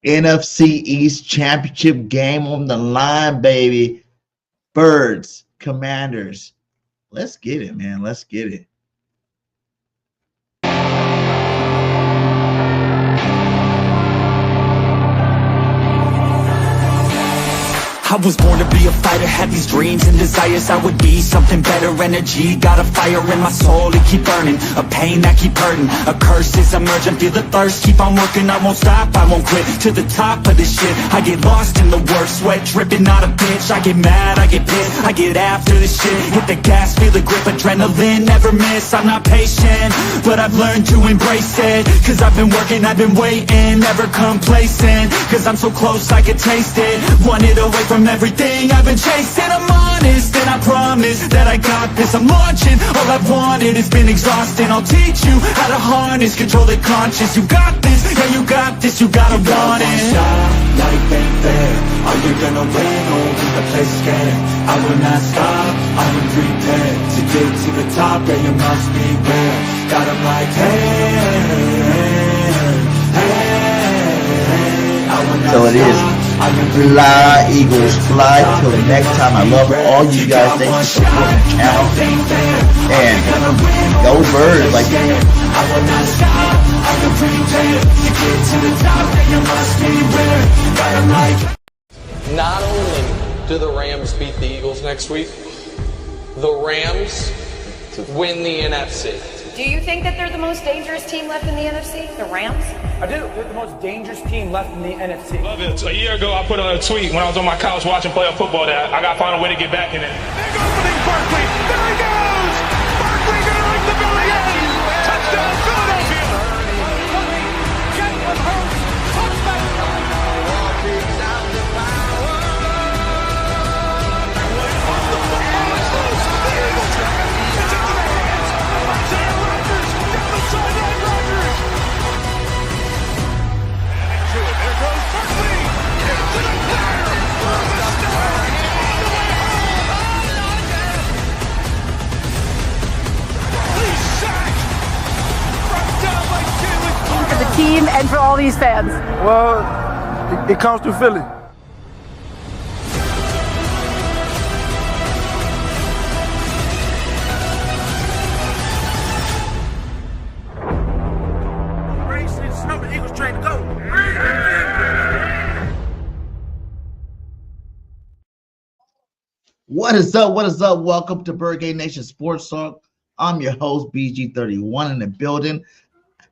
NFC East Championship game on the line, baby. Birds, Commanders. Let's get it, man. Let's get it. I was born to be a fighter, had these dreams and desires. I would be something better, energy, got a fire in my soul to keep burning, a pain that keep hurting, a curse is emerging, feel the thirst, keep on working, I won't stop, I won't quit, to the top of this shit, I get lost in the work, sweat dripping, not a bitch, I get mad, I get pissed, I get after this shit, hit the gas, feel the grip, adrenaline, never miss, I'm not patient, but I've learned to embrace it, cause I've been working, I've been waiting, never complacent, cause I'm so close, I can taste it, want it away from everything I've been chasing. I'm honest and I promise that I got this. I'm launching, all I've wanted has been exhausting. I'll teach you how to harness, control the conscious. You got this, yeah you got this, you gotta want it. Shot, life ain't fair. Are you gonna win or will the place scared? I will not stop, I am prepared to get to the top, yeah you must be beware. Got 'em like hey, I will not So it is. Fly, Eagles, fly. Till next time. I love all you guys. Thank you for supporting the channel. And go Birds. Like, I will not stop. I am prepared to get to the top, and you must beware. Got 'em like. Not only do the Rams beat the Eagles next week, the Rams win the NFC. Do you think that they're the most dangerous team left in the NFC? The Rams? I do. They're the most dangerous team left in the NFC. Love it. A year ago, I put on a tweet when I was on my couch watching playoff football that I got to find a way to get back in it. Big opening, Barkley. There he goes. Barkley going to ring the bell again. Touchdown, Philadelphia. Jalen Hurts. Touchdown. Off the football. It's loose. The Eagles have it. It's into the hands of Isaiah Rodgers. Down the sideline, Rodgers. There goes Barkley into the corner for the star all the way home. He's sacked. Brought down by Jalen For Carter. the team and for all these fans. Well, it comes through Philly. Eagles train to go. what is up? What is up? Welcome to BIRDGANG Nation Sports Talk. I'm your host, BG31 in the building.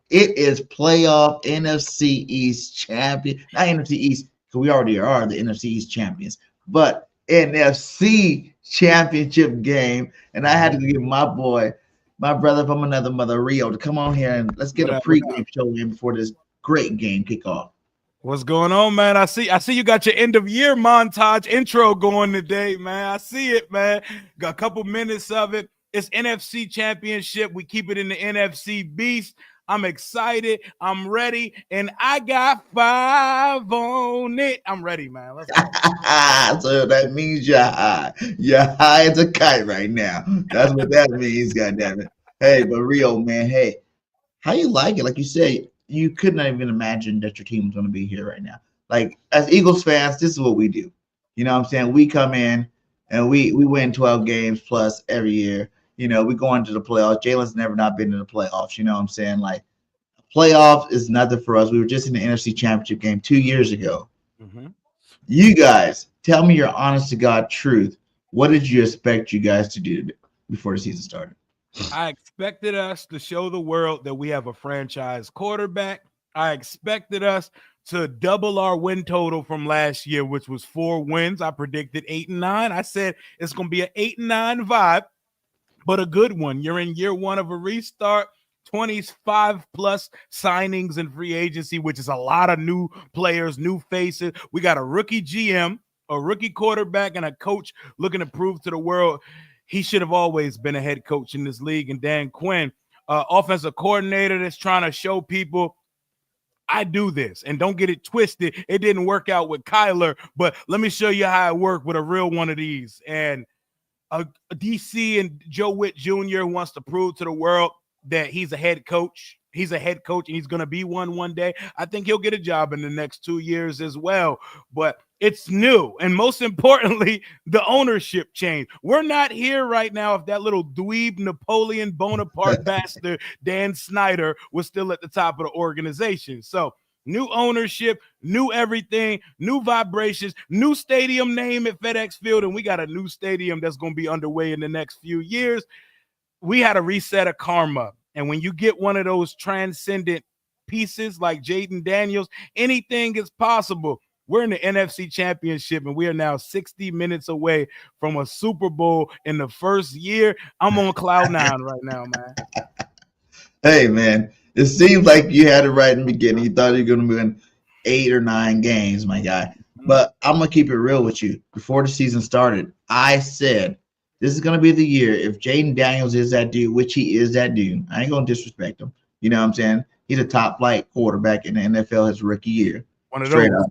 It is playoff NFC East champion. Not NFC East, because we already are the NFC East champions, but NFC championship game. And I had to give my boy, my brother from another mother, Rio, to come on here and let's get a pregame show in before this great game kickoff. What's going on, man? I see you got your end of year montage intro going today, man. I see it, man. Got a couple minutes of it. It's NFC championship. We keep it in the NFC beast. I'm excited. I'm ready. And I got 5 on it. I'm ready, man. Let's go. So that means you're high. You're high as a kite right now. That's what that means, goddammit. Hey, but Rio, man, hey, how you like it? Like you said, you could not even imagine that your team was going to be here right now. Like, as Eagles fans, this is what we do. You know what I'm saying? We come in and we win 12 games plus every year. You know, we go into the playoffs. Jalen's never not been in the playoffs. You know what I'm saying? Like, playoffs is nothing for us. We were just in the NFC Championship game 2 years ago. Mm-hmm. You guys, tell me your honest to God truth. What did you expect you guys to do before the season started? I expected us to show the world that we have a franchise quarterback. I expected us to double our win total from last year, which was 4 wins. I predicted 8 and 9. I said it's going to be an 8 and 9 vibe, but a good one. You're in year 1 of a restart. 25 plus signings in free agency, which is a lot of new players, new faces. We got a rookie GM, a rookie quarterback, and a coach looking to prove to the world he should have always been a head coach in this league. And Dan Quinn, offensive coordinator that's trying to show people I do this. And don't get it twisted. It didn't work out with Kyler, but let me show you how it worked with a real one of these. And DC and Joe Witt Jr. wants to prove to the world that he's a head coach. he's a head coach and he's going to be one day. I think he'll get a job in the next 2 years as well. But it's new. And most importantly, the ownership change. We're not here right now if that little dweeb Napoleon Bonaparte bastard Dan Snyder was still at the top of the organization. So new ownership, new everything, new vibrations, new stadium name at FedEx Field, and we got a new stadium that's going to be underway in the next few years. We had a reset of karma. And when you get one of those transcendent pieces like Jaden Daniels, anything is possible. We're in the NFC Championship, and we are now 60 minutes away from a Super Bowl in the first year. I'm on cloud nine right now, man. Hey, man, it seems like you had it right in the beginning. You thought you were going to win 8 or 9 games, my guy. But I'm going to keep it real with you. Before the season started, I said this is going to be the year if Jaden Daniels is that dude, which he is that dude. I ain't going to disrespect him. You know what I'm saying? He's a top flight quarterback in the NFL his rookie year. One of those.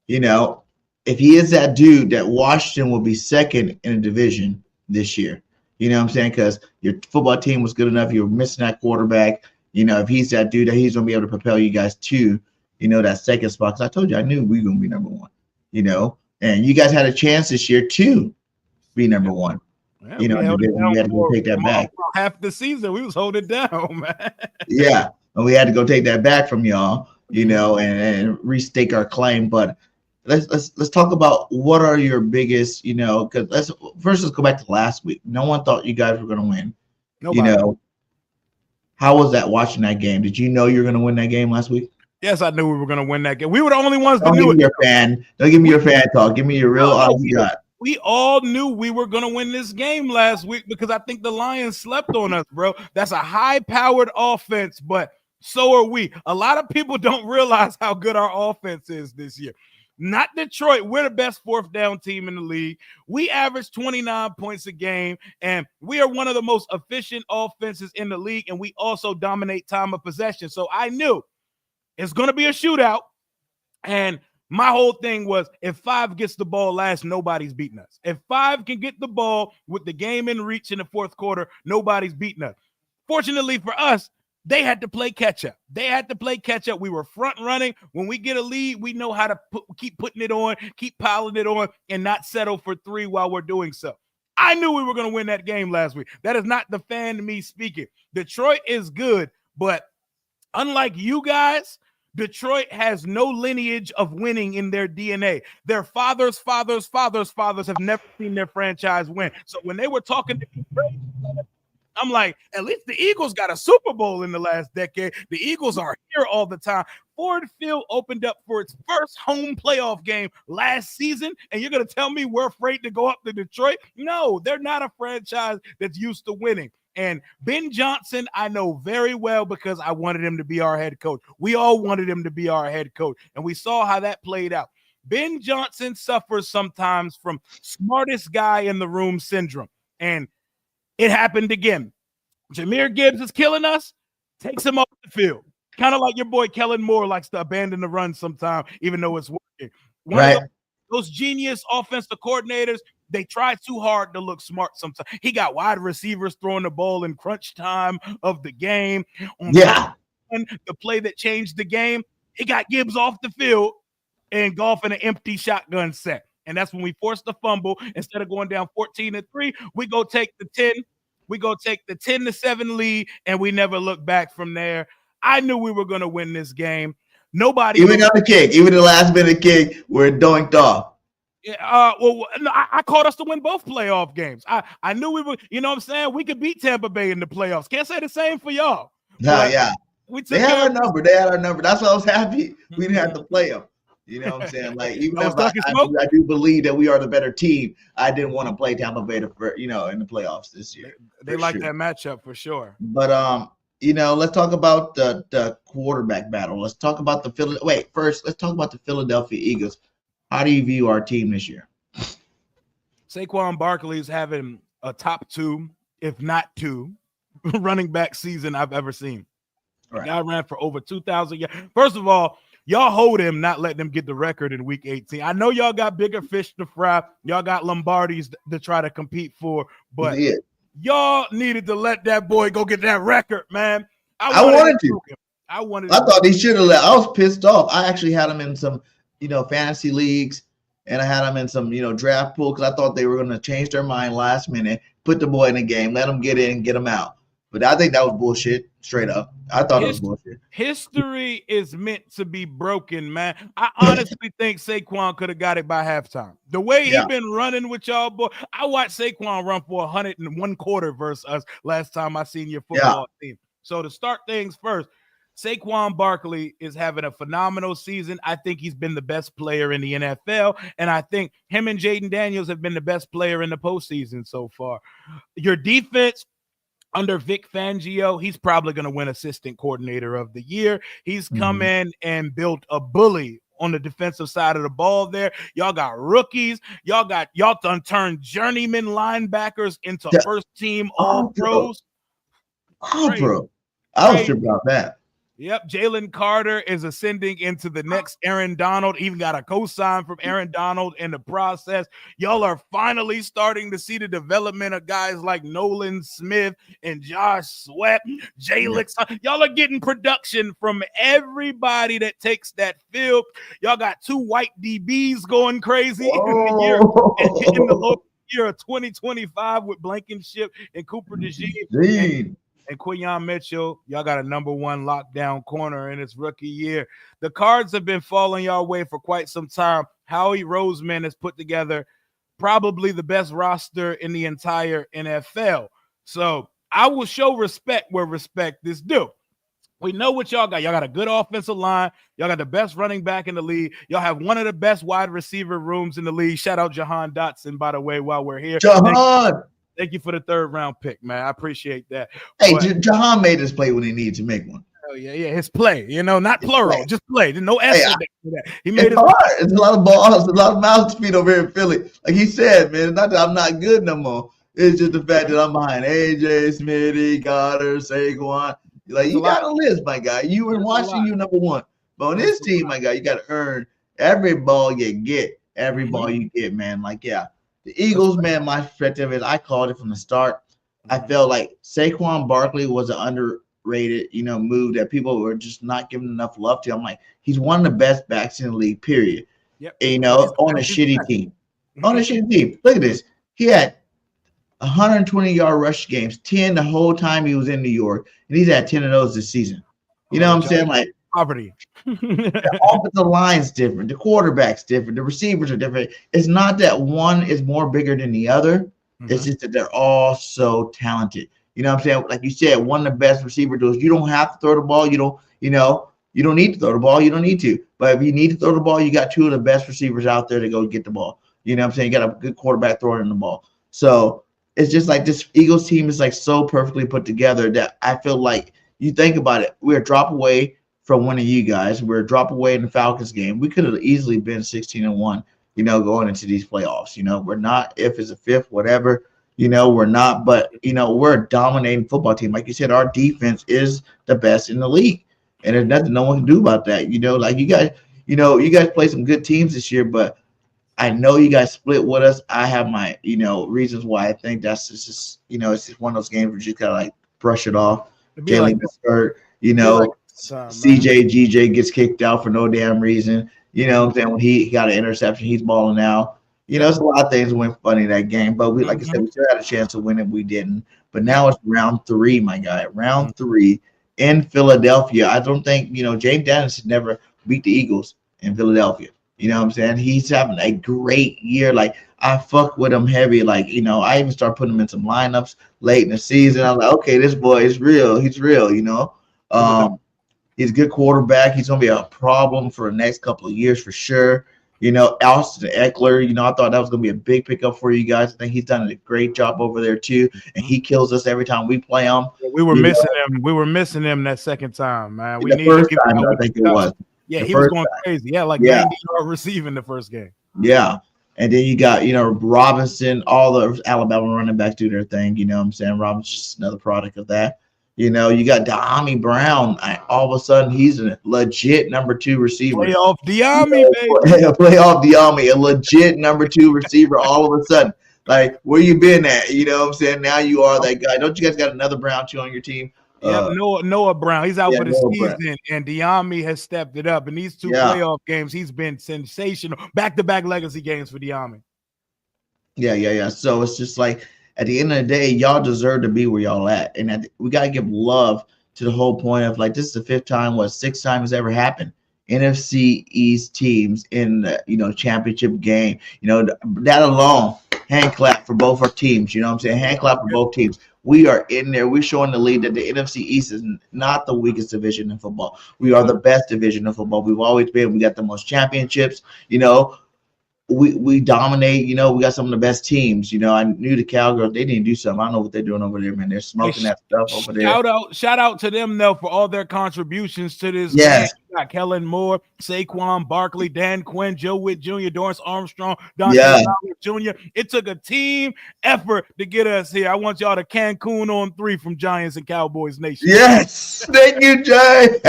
You know, if he is that dude, that Washington will be second in a division this year. You know what I'm saying? Because your football team was good enough. You were missing that quarterback. You know, if he's that dude, that he's going to be able to propel you guys to, you know, that second spot. Because I told you, I knew we were going to be number one, you know. And you guys had a chance this year to be number one. Yeah, you know, we had to go take that back. Half the season, we was holding down, man. Yeah, and we had to go take that back from y'all, you know, and restake our claim. But let's talk about what are your biggest, you know, because let's go back to last week. No one thought you guys were going to win. Nobody. You know, how was that watching that game? Did you know you were going to win that game last week? Yes, I knew we were going to win that game. We were the only ones that knew it. Don't give me your fan talk. Give me your real honest gut. We all knew we were going to win this game last week because I think the Lions slept on us, bro. That's a high-powered offense, but so are we. A lot of people don't realize how good our offense is this year. Not Detroit. We're the best fourth down team in the league. We average 29 points a game, and we are one of the most efficient offenses in the league, and we also dominate time of possession. So I knew it's going to be a shootout, and my whole thing was if 5 gets the ball last, nobody's beating us. If 5 can get the ball with the game in reach in the fourth quarter, nobody's beating us. Fortunately for us, they had to play catch-up. We were front running. When we get a lead, we know how to keep putting it on, keep piling it on, and not settle for 3 while we're doing so. I knew we were going to win that game last week. That is not the fan to me speaking. Detroit is good, but unlike you guys, Detroit has no lineage of winning in their DNA. Their fathers have never seen their franchise win. So when they were talking to me, I'm like, at least the Eagles got a Super Bowl in the last decade. The Eagles are here all the time. Ford Field opened up for its first home playoff game last season, and you're going to tell me we're afraid to go up to Detroit? No, they're not a franchise that's used to winning. And Ben Johnson, I know very well because I wanted him to be our head coach. We all wanted him to be our head coach, and we saw how that played out. Ben Johnson suffers sometimes from smartest guy in the room syndrome, and it happened again. Jahmyr Gibbs is killing us, takes him off the field. Kind of like your boy Kellen Moore likes to abandon the run sometimes, even though it's working. One of those genius offensive coordinators, they try too hard to look smart sometimes. He got wide receivers throwing the ball in crunch time of the game. The play that changed the game, he got Gibbs off the field and golfing an empty shotgun set. And that's when we forced the fumble. Instead of going down 14-3, we go take the 10. We go take the 10-7 lead, and we never look back from there. I knew we were going to win this game. Nobody. Even on the kick, even the last minute kick, where it doinked off. Yeah, I called us to win both playoff games. I knew we were, you know what I'm saying? We could beat Tampa Bay in the playoffs. Can't say the same for y'all. Yeah. They had our number. That's why I was happy we didn't have to play them. You know what I'm saying? Like, even if I do believe that we are the better team, I didn't want to play Tampa Bay, in the playoffs this year. They like that matchup for sure. But let's talk about the quarterback battle. Let's talk about let's talk about the Philadelphia Eagles. How do you view our team this year? Saquon Barkley is having a top 2, if not 2, running back season I've ever seen. Right. The guy ran for over 2,000 yards. First of all, y'all hold him, not letting him get the record in week 18. I know y'all got bigger fish to fry. Y'all got Lombardis to try to compete for, but y'all needed to let that boy go get that record, man. I wanted to. I wanted. I thought they should have let. I was pissed off. I actually had him in some, fantasy leagues, and I had him in some, draft pool because I thought they were going to change their mind last minute, put the boy in the game, let him get in, get him out. But I think that was bullshit, straight up. I thought it was bullshit. History is meant to be broken, man. I honestly think Saquon could have got it by halftime. The way he been running with y'all, boy. I watched Saquon run for 101 quarter versus us last time I seen your football team. So to start things first, Saquon Barkley is having a phenomenal season. I think he's been the best player in the NFL, and I think him and Jaden Daniels have been the best player in the postseason so far. Your defense under Vic Fangio, he's probably going to win assistant coordinator of the year. He's come in and built a bully on the defensive side of the ball there. Y'all got rookies. Y'all done turned journeyman linebackers into first team all pros. Bro. I was tripping about that. Yep, Jalen Carter is ascending into the next Aaron Donald. Even got a cosign from Aaron Donald in the process. Y'all are finally starting to see the development of guys like Nolan Smith and Josh Sweat, Jalen. Y'all are getting production from everybody that takes that field. Y'all got 2 white DBs going crazy in the year of 2025 with Blankenship and Cooper DeJean. And Quinyon Mitchell, y'all got a number 1 lockdown corner in his rookie year. The cards have been falling y'all way for quite some time. Howie Roseman has put together probably the best roster in the entire NFL. So I will show respect where respect is due. We know what y'all got. Y'all got a good offensive line. Y'all got the best running back in the league. Y'all have one of the best wide receiver rooms in the league. Shout out Jahan Dotson, by the way, while we're here. Thank you for the 3rd round pick, man. I appreciate that. Hey, Jahan made his play when he needed to make one. Oh yeah, his play. Not plural, just play. There's no S in that. He made it. It's a lot of balls, a lot of mouths to feed over here in Philly. Like he said, man, not that I'm not good no more. It's just the fact that I'm behind AJ, Smitty, Goddard, Saquon. Like you got a list, my guy. You in Washington, you number 1. But on this team, my guy, you got to earn every ball you get. Every ball you get, man. Like the Eagles, man, my perspective is I called it from the start. I felt like Saquon Barkley was an underrated, move that people were just not giving enough love to. I'm like, he's one of the best backs in the league, period. Yep. On a shitty team. On a shitty team. Look at this. He had 120-yard rush games, 10 the whole time he was in New York, and he's had 10 of those this season. You know what I'm saying? Like, poverty. The offensive line's different. The quarterback's different. The receivers are different. It's not that one is more bigger than the other. It's just that they're all so talented. You know what I'm saying? Like you said, one of the best receiver tools. You don't have to throw the ball. You don't need to throw the ball. You don't need to. But if you need to throw the ball, you got 2 of the best receivers out there to go get the ball. You know what I'm saying? You got a good quarterback throwing the ball. So it's just like this Eagles team is like so perfectly put together that I feel like you think about it. We're a drop away from one of you guys. We're a drop away in the Falcons game. We could have easily been 16-1, going into these playoffs. We're not if it's a 5th, whatever. We're not, but we're a dominating football team. Like you said, our defense is the best in the league, and there's nothing no one can do about that. Like you guys, you guys play some good teams this year, but I know you guys split with us. I have my, reasons why I think that's just, it's just one of those games where you just gotta like brush it off. Jalen gets hurt, CJ, GJ gets kicked out for no damn reason. You know what I'm saying? When he got an interception, he's balling out. It's a lot of things went funny in that game, but like I said, we still had a chance to win it. We didn't. But now it's round 3, my guy. Round 3 in Philadelphia. I don't think, James Daniels never beat the Eagles in Philadelphia. You know what I'm saying? He's having a great year. Like, I fuck with him heavy. Like, I even start putting him in some lineups late in the season. I'm like, okay, this boy is real. He's real, He's a good quarterback. He's going to be a problem for the next couple of years for sure. Austin Eckler, I thought that was going to be a big pickup for you guys. I think he's done a great job over there too, and he kills us every time we play him. We were missing him. We were missing him that second time, man. The first time, I think it was. Yeah, he was going crazy. Yeah, 90-yard receiving the first game. Yeah. And then you got, Robinson, all the Alabama running backs do their thing. You know what I'm saying? Robinson's just another product of that. You got De'Ami Brown. All of a sudden, he's a legit number 2 receiver. Playoff De'Ami, baby. Playoff De'Ami, a legit number 2 receiver all of a sudden. Like, where you been at? You know what I'm saying? Now you are that guy. Don't you guys got another Brown too on your team? Yep, Noah Brown. He's out for the Noah Brown. season, and Diami has stepped it up. In these two Yeah. playoff games, he's been sensational. Back-to-back legacy games for Diami. Yeah. So it's just like at the end of the day, y'all deserve to be where y'all at, and we gotta give love to the whole point of like this is the 5th time, sixth time has ever happened. NFC East teams in the championship game. That alone, hand clap for both our teams. You know what I'm saying? Hand clap for both teams. We are in there. We're showing the lead that the NFC East is not the weakest division in football. We are the best division of football. We've always been. We got the most championships. We dominate. We got some of the best teams. I knew the Cowgirls. They didn't do something. I don't know what they're doing over there, man. They're smoking that stuff over there. Shout out to them though for all their contributions to this. Yes. Game. You got Kellen Moore, Saquon Barkley, Dan Quinn, Joe Witt Jr., Dorrance Armstrong, Dante Jr. It took a team effort to get us here. I want y'all to Cancun on 3 from Giants and Cowboys Nation. Yes, thank you, Giants.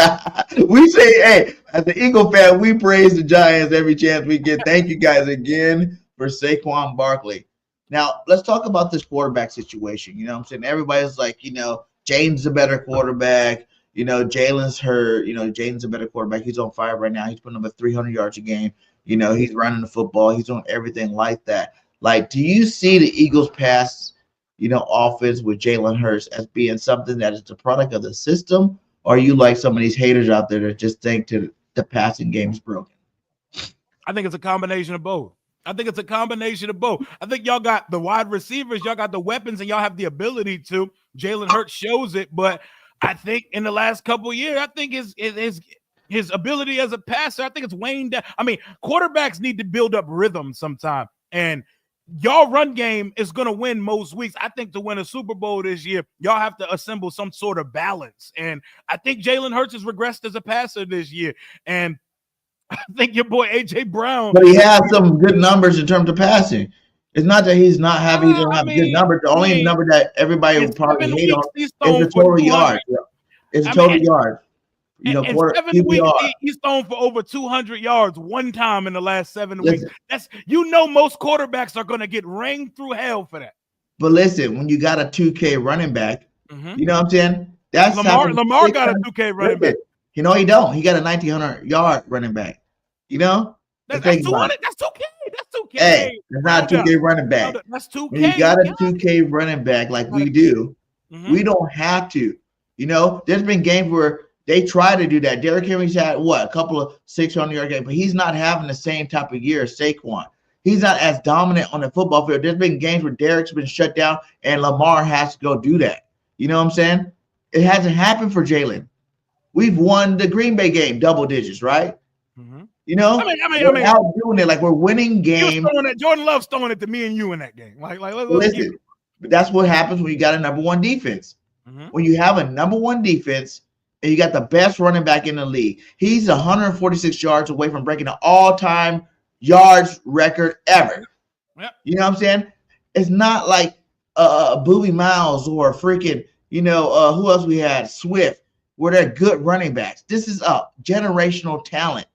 We say, hey, as the Eagle fan, we praise the Giants every chance we get. Thank you guys again for Saquon Barkley. Now, let's talk about this quarterback situation. You know what I'm saying? Everybody's like, Jaden's a better quarterback. Jalen's hurt. Jaden's a better quarterback. He's on fire right now. He's putting up at 300 yards a game. He's running the football. He's doing everything like that. Like, do you see the Eagles pass, offense with Jalen Hurts as being something that is the product of the system? Or are you like some of these haters out there that just think the passing game is broken? I think it's a combination of both. I think y'all got the wide receivers, y'all got the weapons, and y'all have the ability to. Jalen Hurts shows it, but I think in the last couple of years, I think his ability as a passer, I think it's waned down. I mean, quarterbacks need to build up rhythm sometime, and y'all run game is going to win most weeks. I think to win a Super Bowl this year, y'all have to assemble some sort of balance, and I think Jalen Hurts has regressed as a passer this year, and I think your boy A.J. Brown. But he has some good numbers in terms of passing. It's not that he's not having good numbers. The only number that everybody will probably hate on is the total yards. It's total yards. In 7 weeks, he's thrown for over 200 yards one time in the last 7 weeks. That's most quarterbacks are going to get rang through hell for that. But listen, when you got a 2K running back, you know what I'm saying? That's Lamar got a 2K running back. He don't. He got a 1,900-yard running back. That's 200. That's 2K. That's 2K. Hey, that's not a 2K running back. That's 2K. When you got a 2K running back like we do, we don't have to. There's been games where they try to do that. Derrick Henry's had a couple of 600-yard games, but he's not having the same type of year as Saquon. He's not as dominant on the football field. There's been games where Derrick's been shut down and Lamar has to go do that. You know what I'm saying? It hasn't happened for Jalen. We've won the Green Bay game double digits, right? We're out doing it like we're winning games. Jordan Love's throwing it to me and you in that game. Listen, that's what happens when you got a number one defense. When you have a number one defense and you got the best running back in the league, he's 146 yards away from breaking the all-time yards record ever. Yep. You know what I'm saying? It's not like Boobie Miles or freaking, who else we had? Swift, where they're good running backs. This is a generational talent.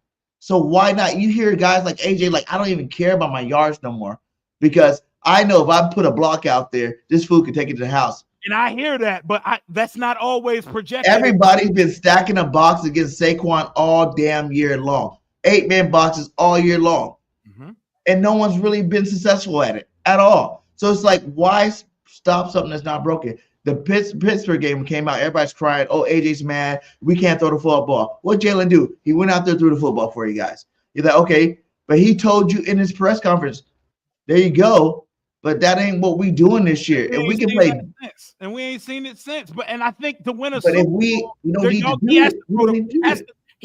So why not? You hear guys like AJ, like, I don't even care about my yards no more because I know if I put a block out there, this fool can take it to the house. And I hear that, but that's not always projected. Everybody's been stacking a box against Saquon all damn year long. 8-man boxes all year long. And no one's really been successful at it at all. So it's like, why stop something that's not broken? The Pittsburgh game came out. Everybody's crying. Oh, AJ's mad. We can't throw the football. What Jalen do? He went out there and threw the football for you guys. You're like, okay. But he told you in his press conference, there you go. But that ain't what we doing this year. And we can play. And we ain't seen it since. But and I think to win a Super Bowl, he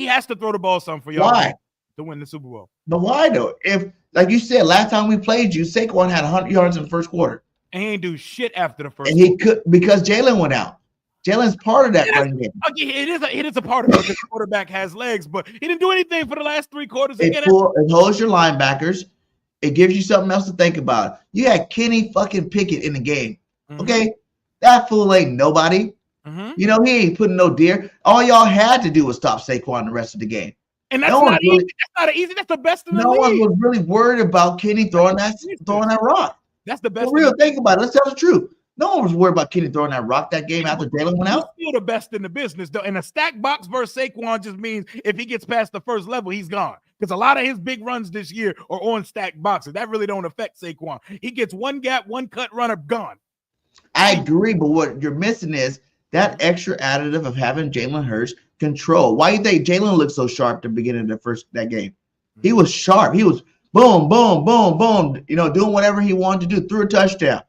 has to throw the ball some for y'all. Why? To win the Super Bowl. But why though? If, like you said, last time we played you, Saquon had 100 yards in the first quarter. And he ain't do shit after the first. And he could because Jalen went out. Jalen's part of that running game. Okay, it is a part of it because the quarterback has legs, but he didn't do anything for the last 3 quarters. It holds your linebackers. It gives you something else to think about. You had Kenny fucking Pickett in the game. Okay? That fool ain't nobody. He ain't putting no deer. All y'all had to do was stop Saquon the rest of the game. And that's not easy. That's not easy. That's the best in the league. No one was really worried about Kenny throwing that rock. That's the best. For real, think about it. Let's tell the truth. No one was worried about Kenny throwing that rock that game after Jalen went out. He's still the best in the business, though. And a stack box versus Saquon just means if he gets past the first level, he's gone. Because a lot of his big runs this year are on stack boxes. That really don't affect Saquon. He gets one gap, one cut runner, gone. I agree, but what you're missing is that extra additive of having Jalen Hurts control. Why do you think Jalen looked so sharp at the beginning of that game? He was sharp. He was boom, boom, boom, boom, doing whatever he wanted to do, threw a touchdown.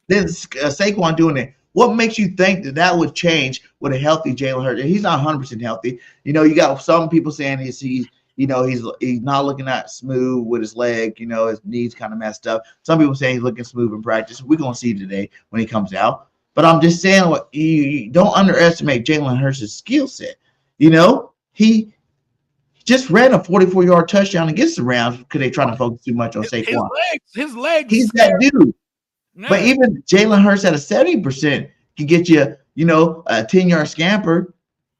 Then Saquon doing it. What makes you think that would change with a healthy Jalen Hurts? He's not 100% healthy. You got some people saying he's not looking that smooth with his leg. His knees kind of messed up. Some people saying he's looking smooth in practice. We're going to see today when he comes out. But I'm just saying, you don't underestimate Jalen Hurts' skill set. He just ran a 44-yard touchdown against the Rams because they're trying to focus too much on Saquon. His legs. He's that dude. Yeah. But even Jalen Hurts at a 70% can get you, a 10-yard scamper,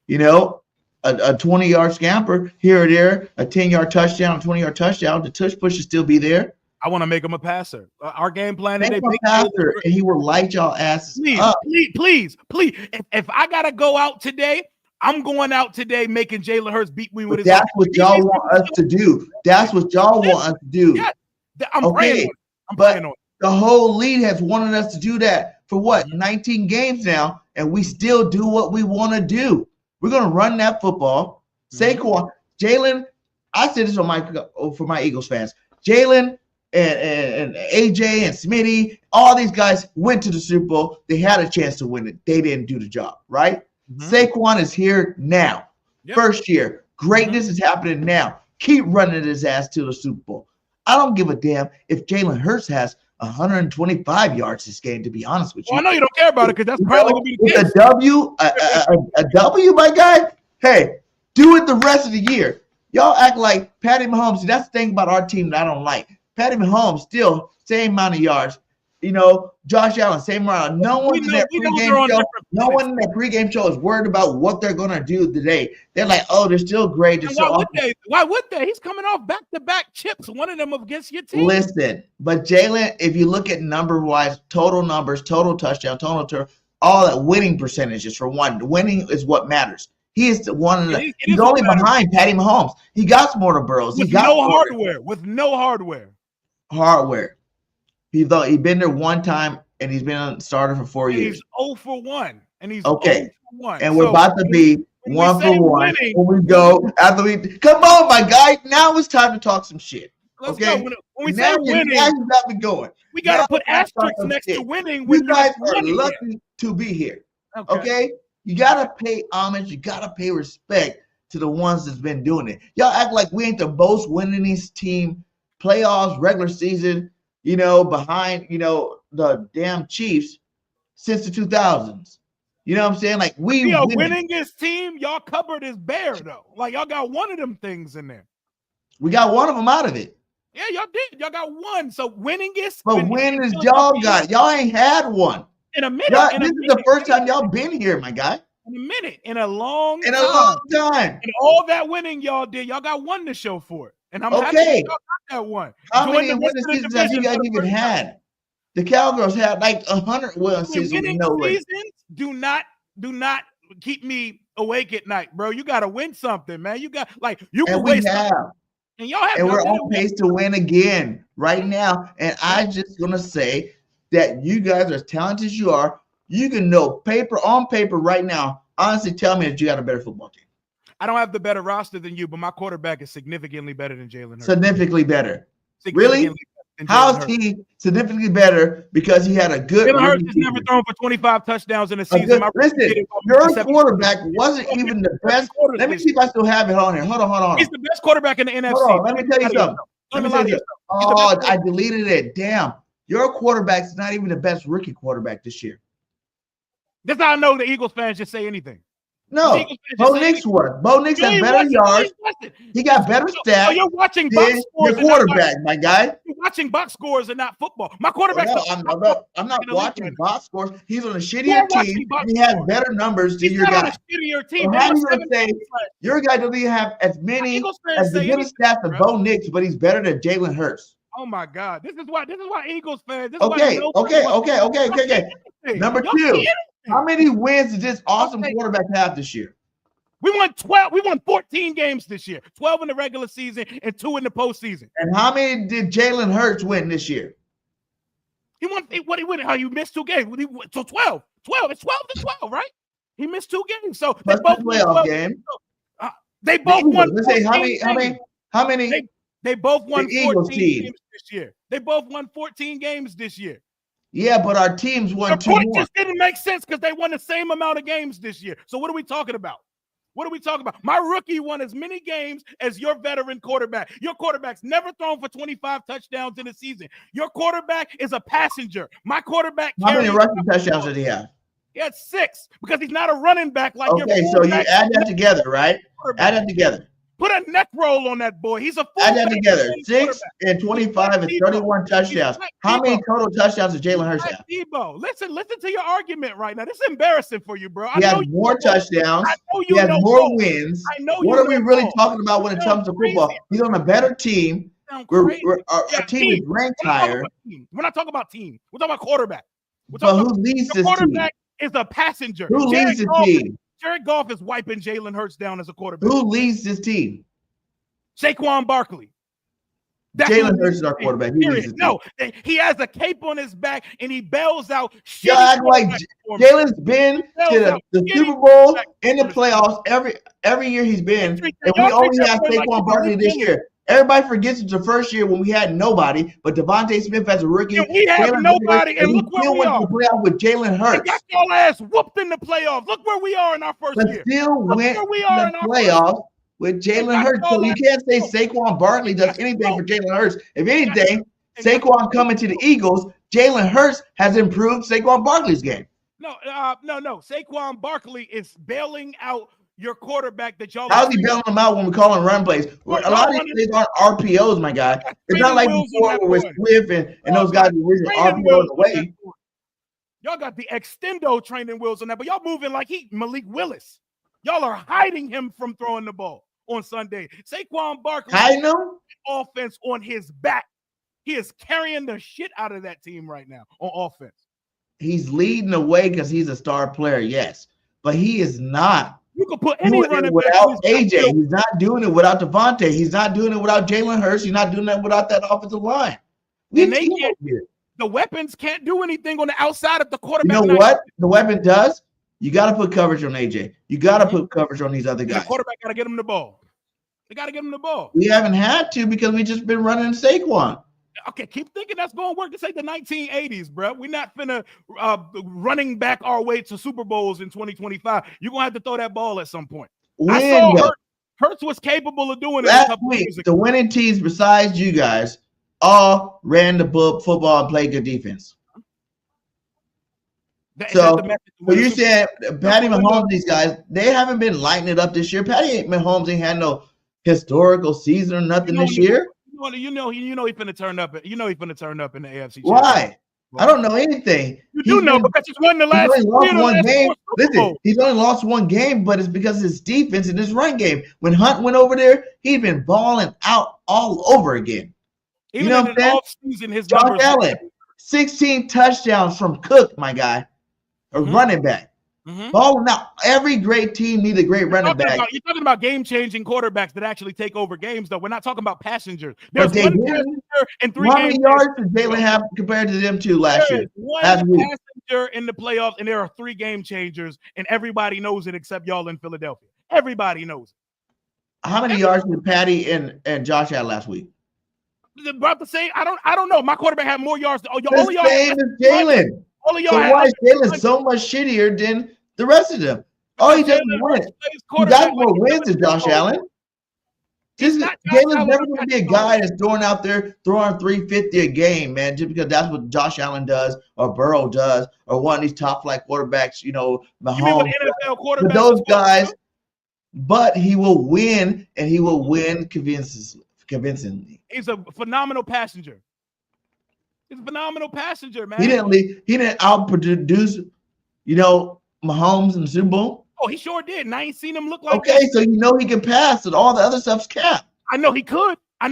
a 20-yard scamper here or there, a 10-yard touchdown, a 20-yard touchdown. The tush push should still be there. I want to make him a passer. Our game plan is passer, and he will light y'all asses up. Please. If I gotta go out today, I'm going out today making Jalen Hurts beat me with his. That's what y'all want us to do. That's what y'all want us to do. Yeah, I'm praying on it. The whole league has wanted us to do that for 19 games now, and we still do what we want to do. We're gonna run that football. Saquon, Jalen. I said this for my Eagles fans. Jalen and AJ and Smitty, all these guys went to the Super Bowl. They had a chance to win it. They didn't do the job, right? Saquon is here now. Yep. First year. Greatness is happening now. Keep running his ass to the Super Bowl. I don't give a damn if Jalen Hurts has 125 yards this game, to be honest with you. Well, I know you don't care about it because that's probably going to be the case. A W, my guy? Hey, do it the rest of the year. Y'all act like Patty Mahomes. That's the thing about our team that I don't like. Patty Mahomes still same amount of yards. Josh Allen, same amount. No one in that pregame show is worried about what they're going to do today. They're like, oh, they're still great. Why would they? He's coming off back-to-back chips, one of them against your team. Listen, but Jalen, if you look at number-wise, total numbers, total touchdown, all that winning percentages for one. Winning is what matters. He is one of the. He's only behind Patty Mahomes. He got more to Burrows. With no hardware. Hardware. He's been there one time, and he's been a starter for 4 years. He's 0 for 1, and he's okay. 0 for 1. And we're about to be 1 for 1 when we go after we. Come on, my guy. Now it's time to talk some shit. Let's go. When we say winning, now you got me going. We got to put asterisks next to winning. You guys are lucky to be here. Okay? You got to pay homage. You got to pay respect to the ones that's been doing it. Y'all act like we ain't the most winningest team, playoffs, regular season, behind, the damn Chiefs since the 2000s. You know what I'm saying? Like, we are winningest team. Y'all cupboard is bare, though. Like, y'all got one of them things in there. We got one of them out of it. Yeah, y'all did. Y'all got one. So winningest. But when is y'all got? Y'all ain't had one. In a minute. This is the first time y'all been here, my guy. In a minute. In a long time. And all that winning y'all did, y'all got one to show for it. And I'm happy y'all got that one. How many winning seasons have you guys even had? The Cowgirls had like 100 winning seasons. No way. Do not keep me awake at night, bro. You got to win something, man. You got you can win something. And y'all have. And we're on pace to win again right now. And I just gonna say that you guys are as talented as you are. You can know on paper right now. Honestly, tell me that you got a better football team. I don't have the better roster than you, but my quarterback is significantly better than Jalen Hurts. Significantly better. Really? How is he significantly better? Because he had a good. Jalen Hurts has never thrown for 25 touchdowns in a season. Listen, your quarterback wasn't even the best. Let me see if I still have it on here. Hold on. He's the best quarterback in the NFC. Hold on. Let me tell you something. Oh, I deleted it. Damn. Your quarterback's not even the best rookie quarterback this year. That's how I know the Eagles fans just say anything. No, Bo Nix was. Bo Nix had better yards. He got better stats. So you're watching box scores. Your quarterback, my guy. You're watching box scores and not football. My quarterback. I'm not watching box scores. He's on a shittier team. He has better numbers than your guy. On a shittier team. So how are you going to say your guy doesn't even have as good stats as Bo Nix, but he's better than Jalen Hurts? Oh my God. This is why Eagles fans. Okay. Number 2. How many wins did this awesome quarterback have this year? We won 12. We won 14 games this year. 12 in the regular season and 2 in the postseason. And how many did Jalen Hurts win this year? He won. What he win? How you missed 2 games? So 12. 12. It's 12 to 12, right? He missed 2 games. So they both playoff game. They both won. Let's say how many? They both won 14 games this year. They both won 14 games this year. Yeah, but our teams won 2 more. It just didn't make sense because they won the same amount of games this year. So what are we talking about? What are we talking about? My rookie won as many games as your veteran quarterback. Your quarterback's never thrown for 25 touchdowns in a season. Your quarterback is a passenger. My quarterback. How many rushing touchdowns did he have? He had 6 because he's not a running back like your so you add that together, right? Add that together. Put a neck roll on that boy. He's a full. Add that together. 6 and 25 and 31 touchdowns. How many total touchdowns did Jalen Hurts have? Debo, listen to your argument right now. This is embarrassing for you, bro. He has more touchdowns. He has more wins. What are we really talking about when it comes to football? He's on a better team. Our team is ranked higher. We're not talking about team. We're talking about quarterback. But who leads this team? Quarterback is a passenger. Who leads the team? Jared Goff is wiping Jalen Hurts down as a quarterback. Who leads this team? Saquon Barkley. Jalen Hurts is our quarterback. He has a cape on his back and he bails out. Like Jalen's been to the Super Bowl in the playoffs every year he's been, and we only have Saquon Barkley this year. Everybody forgets it's the first year when we had nobody, but Devontae Smith as a rookie. And we have nobody, and look where we are. To playoff with Jalen Hurts. Got your ass whooped in the playoffs. Look where we are in our first year. Still went in the playoffs with Jalen Hurts. So you can't say Saquon Barkley does anything for Jalen Hurts. If anything, Saquon coming to the Eagles, Jalen Hurts has improved Saquon Barkley's game. No. Saquon Barkley is bailing out your quarterback that y'all. How's he bailing them out when we call him run plays? A lot of these plays aren't RPOs, my guy. It's not like before with Swift and those guys who were RPOs away. Y'all got the extendo training wheels on that, but y'all moving like Malik Willis. Y'all are hiding him from throwing the ball on Sunday. Saquon Barkley hiding him? Offense on his back. He is carrying the shit out of that team right now on offense. He's leading the way because he's a star player, yes, but he is not. You can put any running without AJ. He's not doing it without Devontae. He's not doing it without Jalen Hurts. He's not doing that without that offensive line. The weapons can't do anything on the outside of the quarterback. You know what the weapon does? You got to put coverage on AJ. You got to put coverage on these other guys. The quarterback got to get him the ball. They got to get him the ball. We haven't had to because we just been running Saquon. Okay, keep thinking that's going to work. This ain't the 1980s, bro. We're not finna running back our way to Super Bowls in 2025. You're going to have to throw that ball at some point. Hurts was capable of doing it last week. The winning teams besides you guys all ran the football and played good defense. So you said Patty Mahomes, these guys, they haven't been lighting it up this year. Patty Mahomes ain't had no historical season or nothing this year. You know he finna turn up. You know he finna turn up in the AFC. Why? I don't know anything. You do know because he's won the last. He's only lost one game. Listen, he's only lost one game, but it's because of his defense and his run game. When Hunt went over there, he'd been balling out all over again. Even you know what I'm saying? Josh Allen, 16 touchdowns from Cook, my guy, a running back. Balling out. Every great team needs a great running back. You're talking about game-changing quarterbacks that actually take over games, though. We're not talking about passengers. There's one passenger and 3 games. How many yards did Jalen have compared to them two last year? One passenger in the playoffs, and there are 3 game changers, and everybody knows it except y'all in Philadelphia. Everybody knows it. How many yards did Patty and Josh have last week? About to say, I don't know. My quarterback had more yards. The same as Jalen. So why is Jalen so much shittier than the rest of them? Oh, he doesn't win. He got more wins than Josh Allen. Jalen's never going to be a guy that's throwing out there throwing 350 a game, man, just because that's what Josh Allen does or Burrow does or one of these top flight quarterbacks, Mahomes. NFL quarterbacks, those guys, but he will win, and he will win convincingly. He's a phenomenal passenger. He's a phenomenal passenger, man. He didn't outproduce, Mahomes in the Super Bowl. Oh, he sure did. And I ain't seen him look like that. So he can pass, and all the other stuff's capped. I know he could. I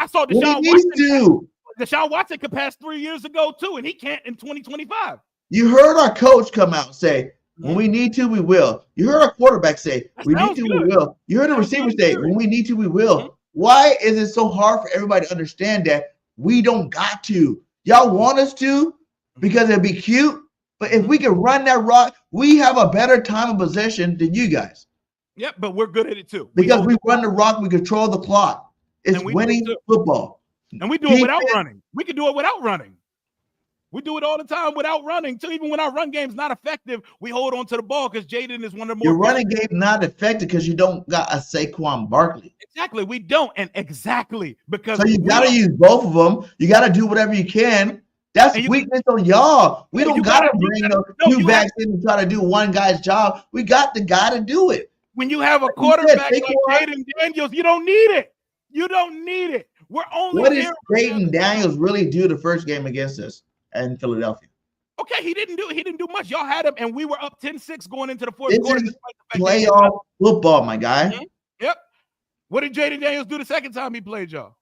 saw Deshaun Watson. Deshaun Watson could pass 3 years ago too, and he can't in 2025. You heard our coach come out and say, when we need to, we will. You heard our quarterback say, we need to, we will. You heard the receiver say, when we need to, we will. Why is it so hard for everybody to understand that we don't got to? Y'all want us to because it'd be cute, but if we can run that rock, we have a better time of possession than you guys. Yep, but we're good at it too. Because we run the rock, we control the clock. It's winning football. And we do it without running. We can do it without running. We do it all the time without running too. Even when our run game's not effective, we hold on to the ball because Jaden is one of the more. Your running game not effective because you don't got a Saquon Barkley. Exactly, we don't, and exactly because so you got to use both of them. You got to do whatever you can. That's weakness on y'all. We don't got to bring two backs in and try to do one guy's job. We got the guy to do it. When you have a quarterback like Jaden Daniels, you don't need it. You don't need it. We're only. What did Jaden Daniels really do the first game against us in Philadelphia? Okay, he didn't do much. Y'all had him, and we were up 10-6 going into the fourth quarter. This is playoff football, my guy. Mm-hmm. Yep. What did Jaden Daniels do the second time he played, y'all?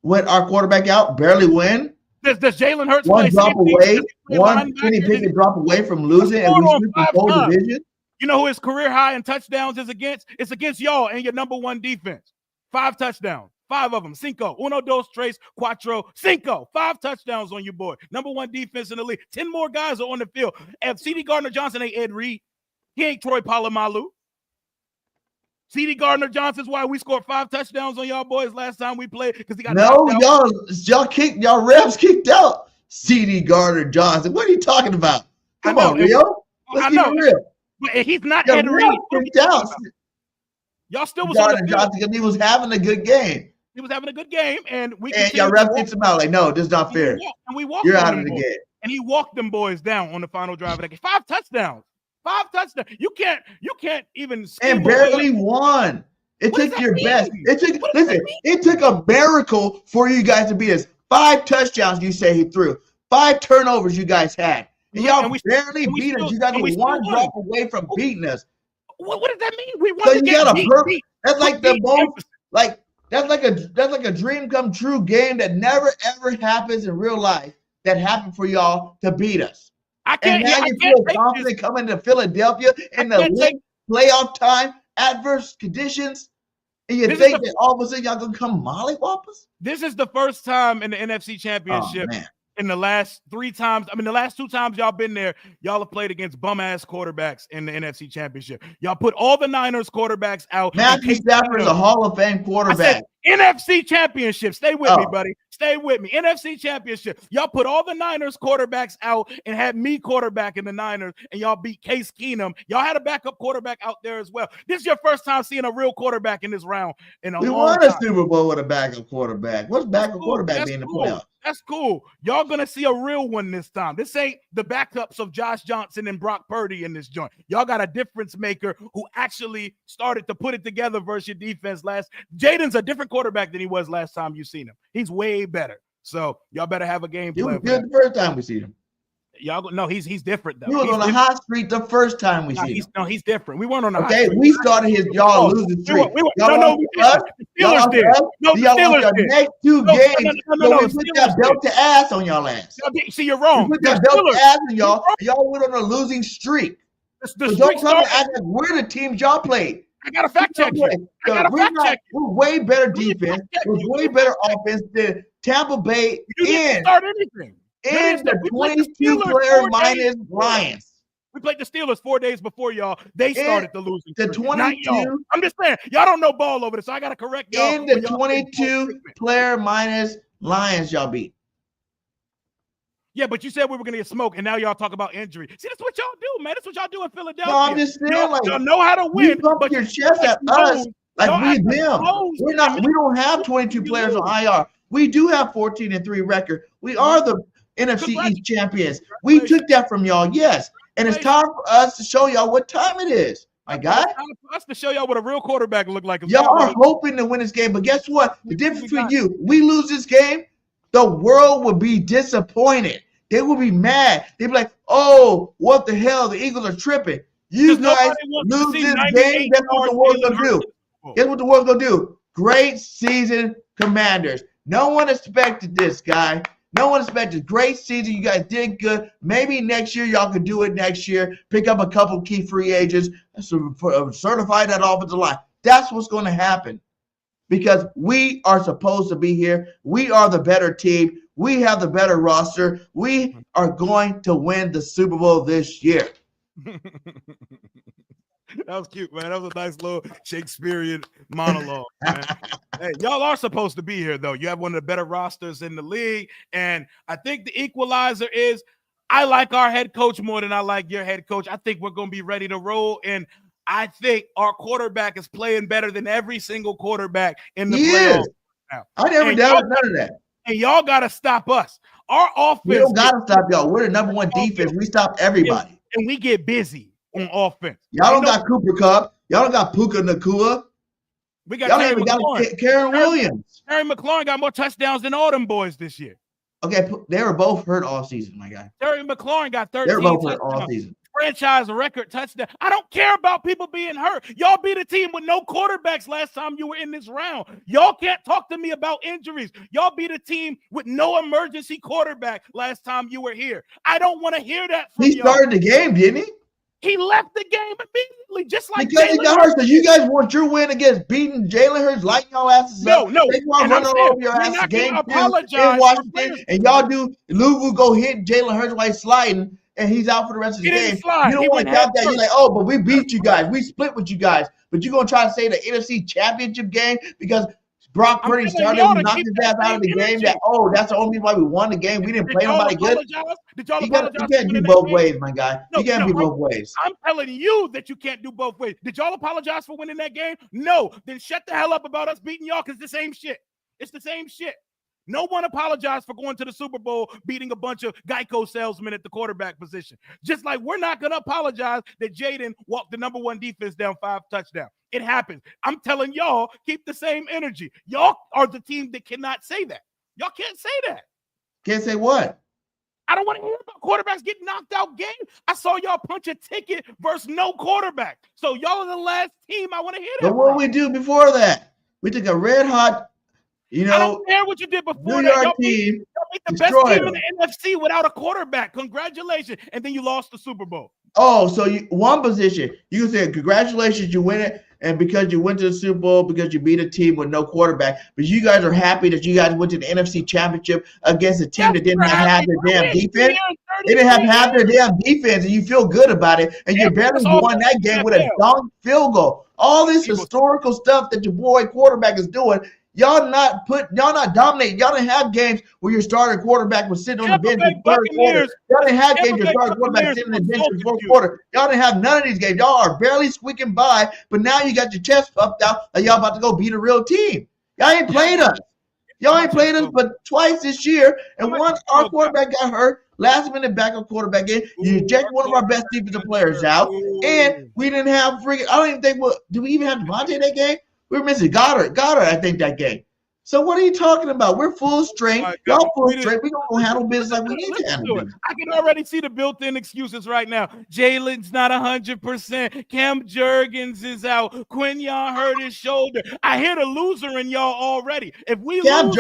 Went our quarterback out, barely win. Does Jalen Hurts one play drop away? One Kenny Pickett drop away from losing, and we sweep the whole division. You know who his career high in touchdowns is against? It's against y'all and your number one defense. 5 touchdowns. 5 of them. Cinco. Uno, dos, tres, cuatro, cinco. 5 touchdowns on your boy. Number one defense in the league. 10 more guys are on the field. And C.D. Gardner-Johnson ain't Ed Reed. He ain't Troy Polamalu. C.D. Gardner-Johnson's why we scored 5 touchdowns on y'all boys last time we played because he got y'all refs kicked out C.D. Gardner-Johnson. What are you talking about? Come on, Rio. Let's keep it real. But he's not Ed Reed. Y'all still was on the field because he was having a good game. He was having a good game, and y'all ref kicks him out like, no, this is not fair. And we walked. You're out of the game. And he walked them boys down on the final drive of that game. 5 touchdowns. 5 touchdowns. You can't even. And barely won. It took your best. It took a miracle for you guys to beat us. 5 touchdowns you say he threw. 5 turnovers you guys had. And y'all barely beat us. You guys were one drop away from beating us. What does that mean? We won. So you got a beat. That's like the most that's like a dream come true game that never ever happens in real life that happened for y'all to beat us. And now you feel confident coming to Philadelphia in the late playoff time, adverse conditions, and you think that all of a sudden y'all gonna come mollywop us? This is the first time in the NFC Championship. In the last 3 times, the last 2 times y'all been there, y'all have played against bum-ass quarterbacks in the NFC Championship. Y'all put all the Niners quarterbacks out. Matthew Stafford is a Hall of Fame quarterback. NFC Championship. Stay with me, buddy. Stay with me. NFC Championship. Y'all put all the Niners quarterbacks out and had me quarterback in the Niners, and y'all beat Case Keenum. Y'all had a backup quarterback out there as well. This is your first time seeing a real quarterback in this round in a long time. We won a Super Bowl with a backup quarterback. What's backup quarterback being in the playoffs? That's cool. Y'all gonna see a real one this time. This ain't the backups of Josh Johnson and Brock Purdy in this joint. Y'all got a difference maker who actually started to put it together versus your defense Jaden's a different quarterback than he was last time you seen him. He's way better. So y'all better have a game plan. He was good the first time we see him. He's different though. He was on a hot streak the first time we see him. He's different. We weren't on a hot streak. We started y'all losing streak. The Steelers did. No, the Steelers did. Next 2 games, we put that belt to ass on y'all ass. See, you're wrong. We put that belt to ass on y'all. Y'all went on a losing streak. So don't come and act like we're the teams y'all played. I got to fact check you. We're way better defense. We're way better offense than Tampa Bay in the 22-player minus Lions. We played the Steelers 4 days before y'all. They started the losing. The 22. I'm just saying, y'all don't know ball over this, so I got to correct y'all. In the 22-player minus Lions, y'all beat. Yeah, but you said we were going to get smoked, and now y'all talk about injury. See, that's what y'all do, man. That's what y'all do in Philadelphia. No, I'm just saying, y'all know how to win. You pump your chest at us like we them. We don't have 22 players on IR. We do have 14-3 record. We are the NFC East champions. We took that from y'all, yes. And it's time for us to show y'all what time it is. My guy. It's time for us to show y'all what a real quarterback look like. Y'all are hoping to win this game, but guess what? The difference between you, we lose this game, the world would be disappointed. They would be mad. They'd be like, oh, what the hell? The Eagles are tripping. You guys lose this game. Guess what the world's going to do? Guess what the world's going to do? Great season, Commanders. No one expected this, guy. No one expected. Great season. You guys did good. Maybe next year y'all could do it next year. Pick up a couple key free agents, certify that offensive line. That's what's going to happen because we are supposed to be here. We are the better team. We have the better roster. We are going to win the Super Bowl this year. That was cute, man. That was a nice little Shakespearean monologue, man. Hey, y'all are supposed to be here, though. You have one of the better rosters in the league, and I think the equalizer is I like our head coach more than I like your head coach. I think we're going to be ready to roll, and I think our quarterback is playing better than every single quarterback in the playoffs now. I never doubted none of that. And y'all got to stop us. Our offense. We don't got to stop y'all. We're the number one defense. We stop everybody. And we get busy on offense. Y'all don't got Cooper Kupp. Y'all don't got Puka Nacua. We got y'all don't even got Karen Williams. Terry McLaurin got more touchdowns than all them boys this year. Okay, they were both hurt all season, my guy. Terry McLaurin got 13 They were both touchdowns. hurt all season. Franchise record touchdown. I don't care about people being hurt. Y'all beat a team with no quarterbacks last time you were in this round. Y'all can't talk to me about injuries. Y'all beat a team with no emergency quarterback last time you were here. I don't want to hear that from He started the game, didn't he? He left the game immediately, just like because he got hurt. So you guys want your win against beating Jalen Hurts, lighting y'all asses up. No. They want running all over your asses game apologize in Washington, and y'all do Louisville go hit Jalen Hurts while he's sliding, and he's out for the rest of the game. You don't want to count that. You're like, oh, but we beat you guys. We split with you guys. But you're going to try to say the NFC Championship game because Brock Purdy started to knock his ass out of the game. That that's the only reason why we won the game. We didn't play nobody good. Did y'all apologize? You can't do both ways, my guy. You can't be both ways. I'm telling you that you can't do both ways. Did y'all apologize for winning that game? No. Then shut the hell up about us beating y'all because it's the same shit. It's the same shit. No one apologized for going to the Super Bowl, beating a bunch of Geico salesmen at the quarterback position. Just like we're not going to apologize that Jaden walked the number one defense down 5 touchdowns. It happens. I'm telling y'all, keep the same energy. Y'all are the team that cannot say that. Y'all can't say that. Can't say what? I don't want to hear about quarterbacks getting knocked out game. I saw y'all punch a ticket versus no quarterback. So y'all are the last team I want to hear that. But what did we do before that? We took a red hot, I don't care what you did before New that. York team. Y'all beat the best team in the NFC without a quarterback. Congratulations. And then you lost the Super Bowl. Oh, so one position. You can say, congratulations, you win it. And because you went to the Super Bowl, because you beat a team with no quarterback. But you guys are happy that you guys went to the NFC Championship against a team that didn't have half their damn defense. They didn't have half their damn defense, and you feel good about it. And you barely won that game with a dunk field goal. All this historical stuff that your boy quarterback is doing, y'all not dominating. Y'all didn't have games where your starting quarterback was sitting on the bench in the third quarter. Y'all didn't have games where your starting quarterback sitting on the bench in the fourth quarter. Y'all didn't have none of these games. Y'all are barely squeaking by, but now you got your chest puffed out like y'all about to go beat a real team. Y'all ain't played us. Y'all ain't played us but twice this year, and once our quarterback got hurt, last minute backup quarterback in, you eject one of our best defensive players out, and we didn't have freaking. I don't even think do we even have Devontae that game? We were missing Goddard, I think, that game. So what are you talking about? We're full strength. Y'all full strength. We're going to handle business like we need to handle business. I can already see the built-in excuses right now. Jalen's not 100%. Cam Jurgens is out. Quinyon hurt his shoulder. I hear the loser in y'all already. If we Cam lose,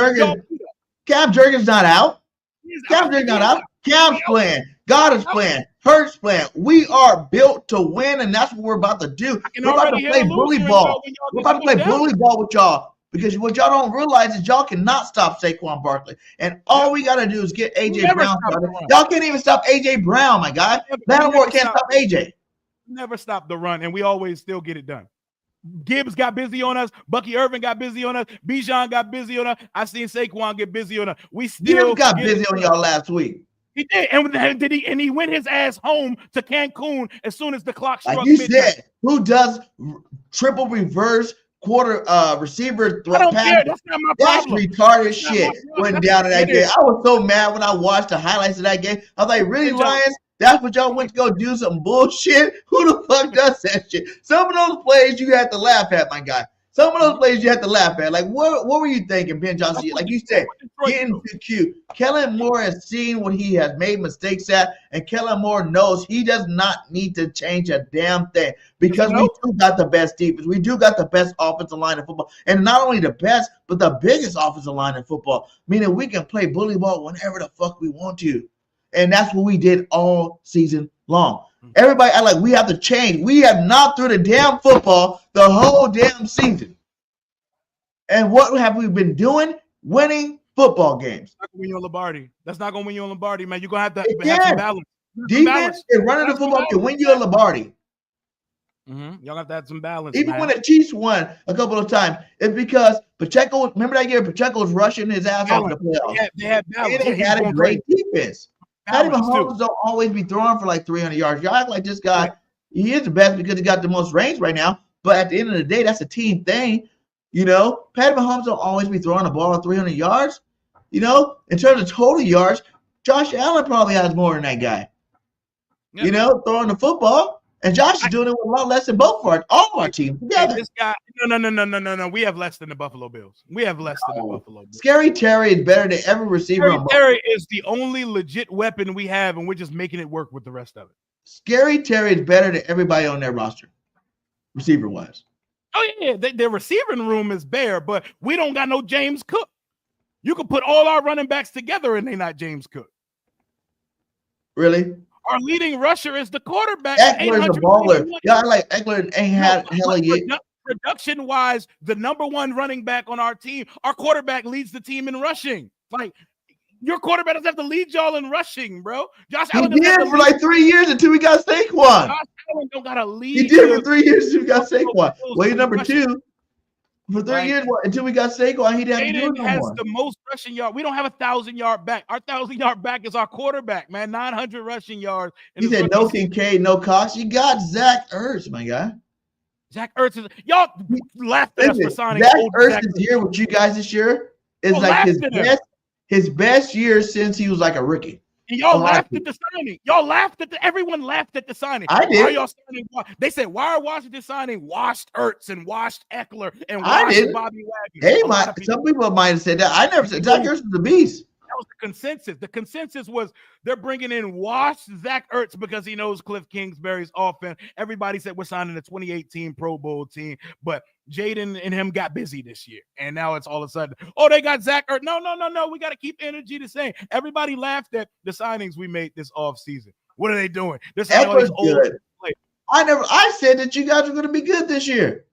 Cam Jurgens not out. Cam Jurgens not out. Cam's playing. Goddard's playing. Hurts playing. We are built to win, and that's what we're about to do. We're about to play bully ball. We're about to play bully ball with y'all. Because what y'all don't realize is y'all cannot stop Saquon Barkley. And all we got to do is get A.J. Brown started. Y'all can't even stop A.J. Brown, my guy. Lattimore can't stop A.J. Never stop the run, and we always still get it done. Gibbs got busy on us. Bucky Irvin got busy on us. Bijan got busy on us. I seen Saquon get busy on us. We still got busy on y'all last week. He did, and he went his ass home to Cancun as soon as the clock struck. Like you said, who does triple reverse quarter receiver throw? I don't care. That's not my problem. That's retarded shit. Went down in that game. I was so mad when I watched the highlights of that game. I was like, really, Lions? That's what y'all went to go do some bullshit? Who the fuck does that shit? Some of those plays you have to laugh at, my guy. Some of those plays you have to laugh at. Like, what were you thinking, Ben Johnson? Like you said, getting too cute. Kellen Moore has seen what he has made mistakes at, and Kellen Moore knows he does not need to change a damn thing because we do got the best defense. We do got the best offensive line in football. And not only the best, but the biggest offensive line in football, meaning we can play bully ball whenever the fuck we want to. And that's what we did all season long. Everybody act like we have to change. We have not threw the damn football the whole damn season. And what have we been doing? Winning football games. That's not going to win you on Lombardi. That's not going to win you on Lombardi, man. You're going to have some balance. Defense and running the football can win you a Lombardi. Y'all have to have some balance. Even when the Chiefs won a couple of times, it's because Pacheco, remember that year Pacheco was rushing his ass off in the playoffs. They had balance. They had a great defense. Patty Mahomes don't always be throwing for like 300 yards. Y'all act like this guy, he is the best because he got the most range right now. But at the end of the day, that's a team thing. You know, Patty Mahomes don't always be throwing the ball 300 yards. You know, in terms of total yards, Josh Allen probably has more than that guy. You know, throwing the football. And Josh is doing it with a lot less than all of our teams together. This guy, no. We have less than the Buffalo Bills. We have less than the Buffalo Bills. Scary Terry is better than every receiver. Scary Terry is the only legit weapon we have, and we're just making it work with the rest of it. Scary Terry is better than everybody on their roster, receiver-wise. Oh, yeah. Their receiving room is bare, but we don't got no James Cook. You can put all our running backs together, and they're not James Cook. Really? Our leading rusher is the quarterback. Eckler's a baller. Yeah, like Eckler ain't had hella yet. Production-wise, the number one running back on our team, our quarterback leads the team in rushing. Like, your quarterback doesn't have to lead y'all in rushing, bro. Josh Allen did for like 3 years until we got Saquon. Josh Allen don't got to lead. He did for 3 years until we got Saquon. Well, he's number two. For 3 years until we got Saquon, he didn't do it no has more. The most rushing yard. We don't have 1,000-yard back. Our 1,000-yard back is our quarterback, man. 900 rushing yards. He said no Kincaid, no Cox. You got Zach Ertz, my guy. Zach Ertz is y'all laughed at us for signing. Zach Ertz is here with you guys this year. It's like his best year since he was like a rookie. And y'all laughed at the signing. Y'all laughed at everyone laughed at the signing. I did. Why are y'all signing? They said, why are Washington signing washed Ertz and washed Eckler and washed Bobby Wagner? Hey, some people might have said that. I never said Zach Ertz was a beast. That was the consensus. The consensus was they're bringing in washed Zach Ertz because he knows Cliff Kingsbury's offense. Everybody said we're signing a 2018 Pro Bowl team, but Jaden and him got busy this year. And now it's all of a sudden, oh, they got Zach Ertz. No. We got to keep energy the same. Everybody laughed at the signings we made this offseason. What are they doing? They're signing all these old players. I said that you guys were going to be good this year.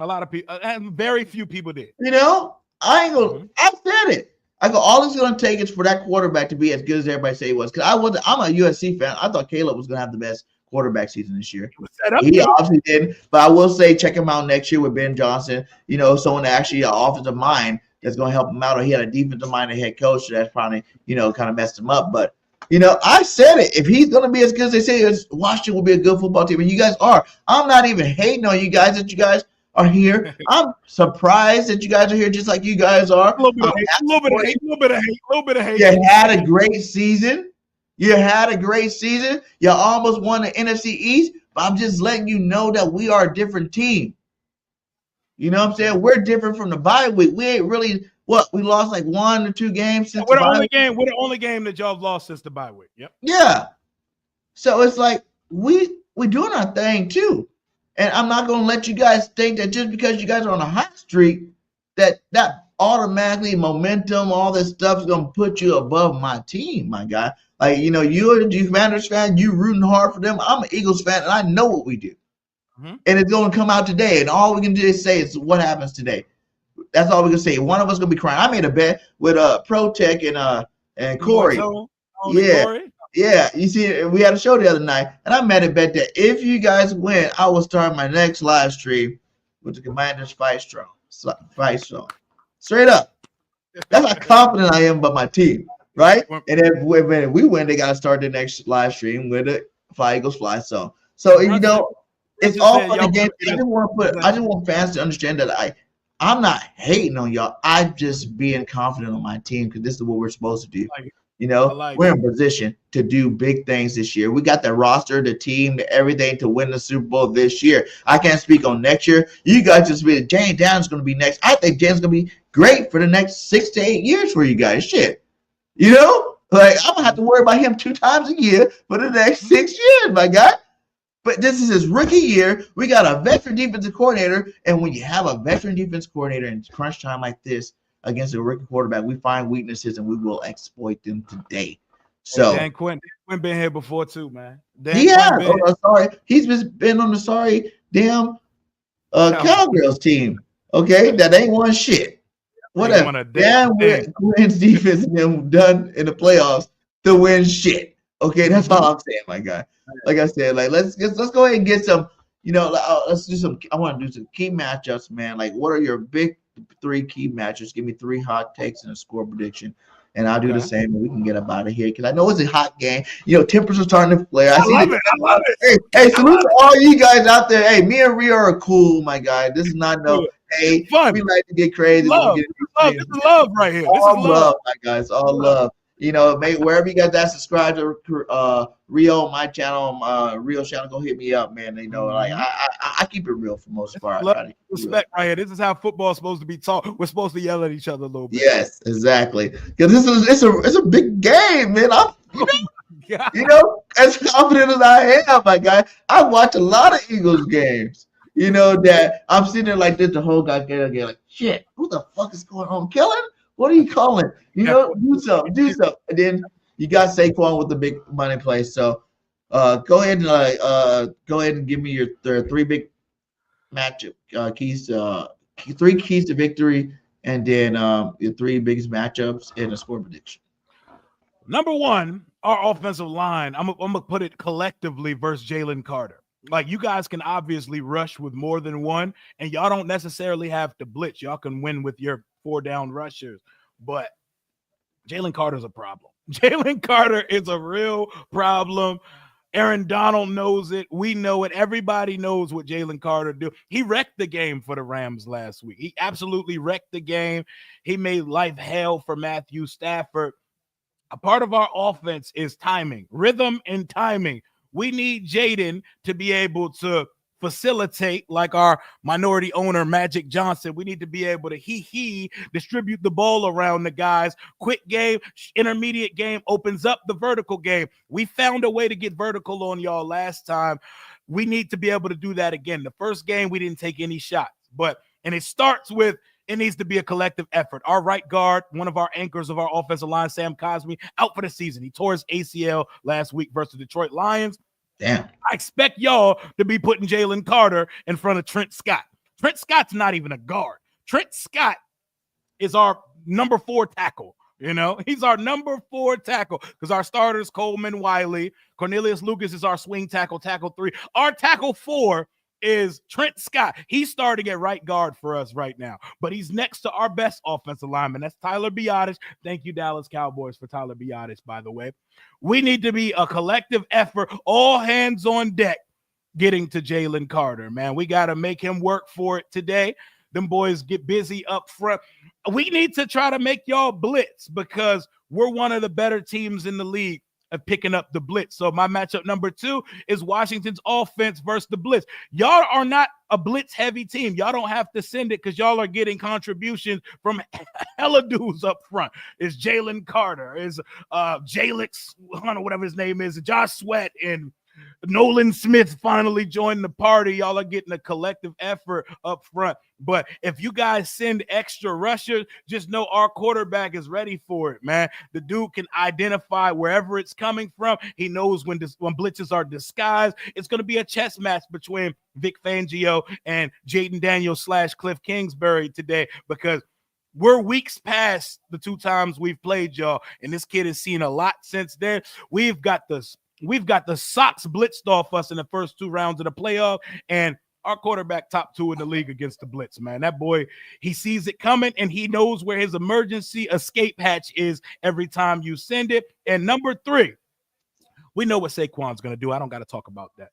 A lot of people, very few people did. You know, I ain't gonna. I said it. I go, all it's going to take is for that quarterback to be as good as everybody say he was. Because I'm a USC fan. I thought Caleb was going to have the best quarterback season this year. He obviously didn't. But I will say, check him out next year with Ben Johnson. You know, someone actually an offensive mind that's going to help him out. Or he had a defensive mind and head coach that's probably, you know, kind of messed him up. But, you know, I said it. If he's going to be as good as they say, Washington will be a good football team. And you guys are. I'm not even hating on you guys that you guys are here. I'm surprised that you guys are here just like you guys are. A little bit of hate. You had a great season. You almost won the NFC East, but I'm just letting you know that we are a different team. You know what I'm saying? We're different from the bye week. We ain't really we lost like 1 or 2 games since we're the only game that y'all have lost since the bye week. Yep. Yeah. So it's like we doing our thing too. And I'm not going to let you guys think that just because you guys are on a hot streak, that automatically momentum, all this stuff is going to put you above my team, my guy. Like, you know, you're a Commanders fan, you rooting hard for them. I'm an Eagles fan, and I know what we do. And it's going to come out today, and all we can do is say is what happens today. That's all we can say. One of us going to be crying. I made a bet with ProTech and Corey. Corey? Yeah, you see, we had a show the other night, and I made a bet that if you guys win, I will start my next live stream with the Commanders fight strong. Straight up. That's how confident I am about my team, right? And if we win, they got to start the next live stream with it. Fly Eagles Fly. So you know, it's all for the game. I just want fans to understand that I'm not hating on y'all. I'm just being confident on my team because this is what we're supposed to do. You know, like we're in position to do big things this year. We got the roster, the team, everything to win the Super Bowl this year. I can't speak on next year. You guys just be Jane Down's going to be next. I think Jane's going to be great for the next 6 to 8 years for you guys. Shit. You know, like I'm going to have to worry about him 2 times a year for the next 6 years, my guy. But this is his rookie year. We got a veteran defensive coordinator. And when you have a veteran defense coordinator in crunch time like this against a rookie quarterback, we find weaknesses and we will exploit them today. So Dan Quinn been here before too, man. He's been on the sorry damn Cowgirls team. Okay, that ain't won shit. Whatever. Dan Quinn's defense and them done in the playoffs to win shit. Okay, that's all I'm saying, my guy. Like I said, like let's go ahead and get some. You know, let's do some. I want to do some key matchups, man. Like, what are your big 3 key matchups? Give me 3 hot takes and a score prediction, and I'll do the same. And we can get up out of here because I know it's a hot game. You know, tempers are starting to flare. I love it. Hey, salute to all you guys out there. Hey, me and Rio are cool, my guy. This is not no. Hey, fun. We like to get crazy. This is love right here. This is love, my guys. All love. You know, wherever you guys that subscribe to Rio, my channel, Rio channel, go hit me up, man. You know, like I keep it real for most part. Respect right here. This is how football is supposed to be taught. We're supposed to yell at each other a little bit. Yes, exactly. Because it's a big game, man. You know, as confident as I am, my guy, I watch a lot of Eagles games. You know that I'm sitting there like this the whole goddamn game, like shit. Who the fuck is going on? Killing? What are you calling? You know, do something. And then you got Saquon with the big money play. So go ahead and give me your 3 big matchup keys, 3 keys to victory, and then your 3 biggest matchups and a score prediction. Number 1, our offensive line. I'm gonna put it collectively versus Jalen Carter. Like, you guys can obviously rush with more than one, and y'all don't necessarily have to blitz. Y'all can win with your 4 down rushers, but Jalen Carter's a problem. Jalen Carter is a real problem. Aaron Donald knows it. We know it. Everybody knows what Jalen Carter do. He wrecked the game for the Rams last week. He absolutely wrecked the game. He made life hell for Matthew Stafford. A part of our offense is timing, rhythm and timing. We need Jaden to be able to facilitate, like our minority owner, Magic Johnson. We need to be able to distribute the ball around the guys. Quick game, intermediate game opens up the vertical game. We found a way to get vertical on y'all last time. We need to be able to do that again. The first game, we didn't take any shots, and it starts with, it needs to be a collective effort. Our right guard, one of our anchors of our offensive line, Sam Cosmi, out for the season. He tore his ACL last week versus the Detroit Lions. Damn. I expect y'all to be putting Jalen Carter in front of Trent Scott. Trent Scott's not even a guard. Trent Scott is our number 4 tackle. You know, he's our number 4 tackle because our starters, Coleman, Wiley, Cornelius Lucas is our swing tackle 3. Our tackle 4 is Trent Scott. He's starting at right guard for us right now, but he's next to our best offensive lineman. That's Tyler Biadasz. Thank you, Dallas Cowboys, for Tyler Biadasz, by the way. We need to be a collective effort, all hands on deck, getting to Jalen Carter, man. We got to make him work for it today. Them boys get busy up front. We need to try to make y'all blitz because we're one of the better teams in the league of picking up the blitz. So my matchup number 2 is Washington's offense versus the blitz. Y'all are not a blitz heavy team. Y'all don't have to send it because y'all are getting contributions from hella dudes up front. It's Jalen Carter, is Jalix, I don't know whatever his name is, Josh Sweat, and Nolan Smith finally joined the party. Y'all are getting a collective effort up front. But if you guys send extra rushers, just know our quarterback is ready for it, man. The dude can identify wherever it's coming from. He knows when blitzes are disguised. It's going to be a chess match between Vic Fangio and Jaden Daniels / Cliff Kingsbury today because we're weeks past the 2 times we've played y'all, and this kid has seen a lot since then. We've got the socks blitzed off us in the first 2 rounds of the playoff, and our quarterback top 2 in the league against the blitz, man. That boy, he sees it coming, and he knows where his emergency escape hatch is every time you send it. And number 3, we know what Saquon's going to do. I don't got to talk about that.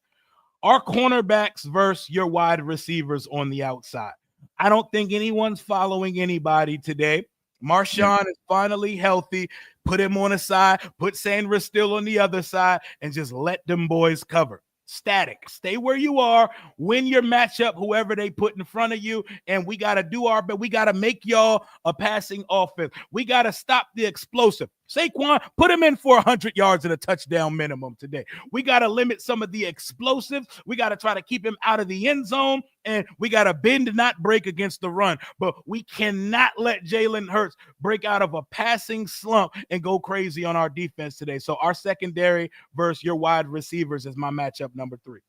Our cornerbacks versus your wide receivers on the outside. I don't think anyone's following anybody today. Marshawn is finally healthy. Put him on the side, put Sandra still on the other side, and just let them boys cover. Static. Stay where you are. Win your matchup, whoever they put in front of you. And we got to do our best. We got to make y'all a passing offense. We got to stop the explosive. Saquon, put him in for 100 yards and a touchdown minimum today. We got to limit some of the explosives. We got to try to keep him out of the end zone. And we got to bend, not break against the run. But we cannot let Jalen Hurts break out of a passing slump and go crazy on our defense today. So our secondary versus your wide receivers is my matchup number 3.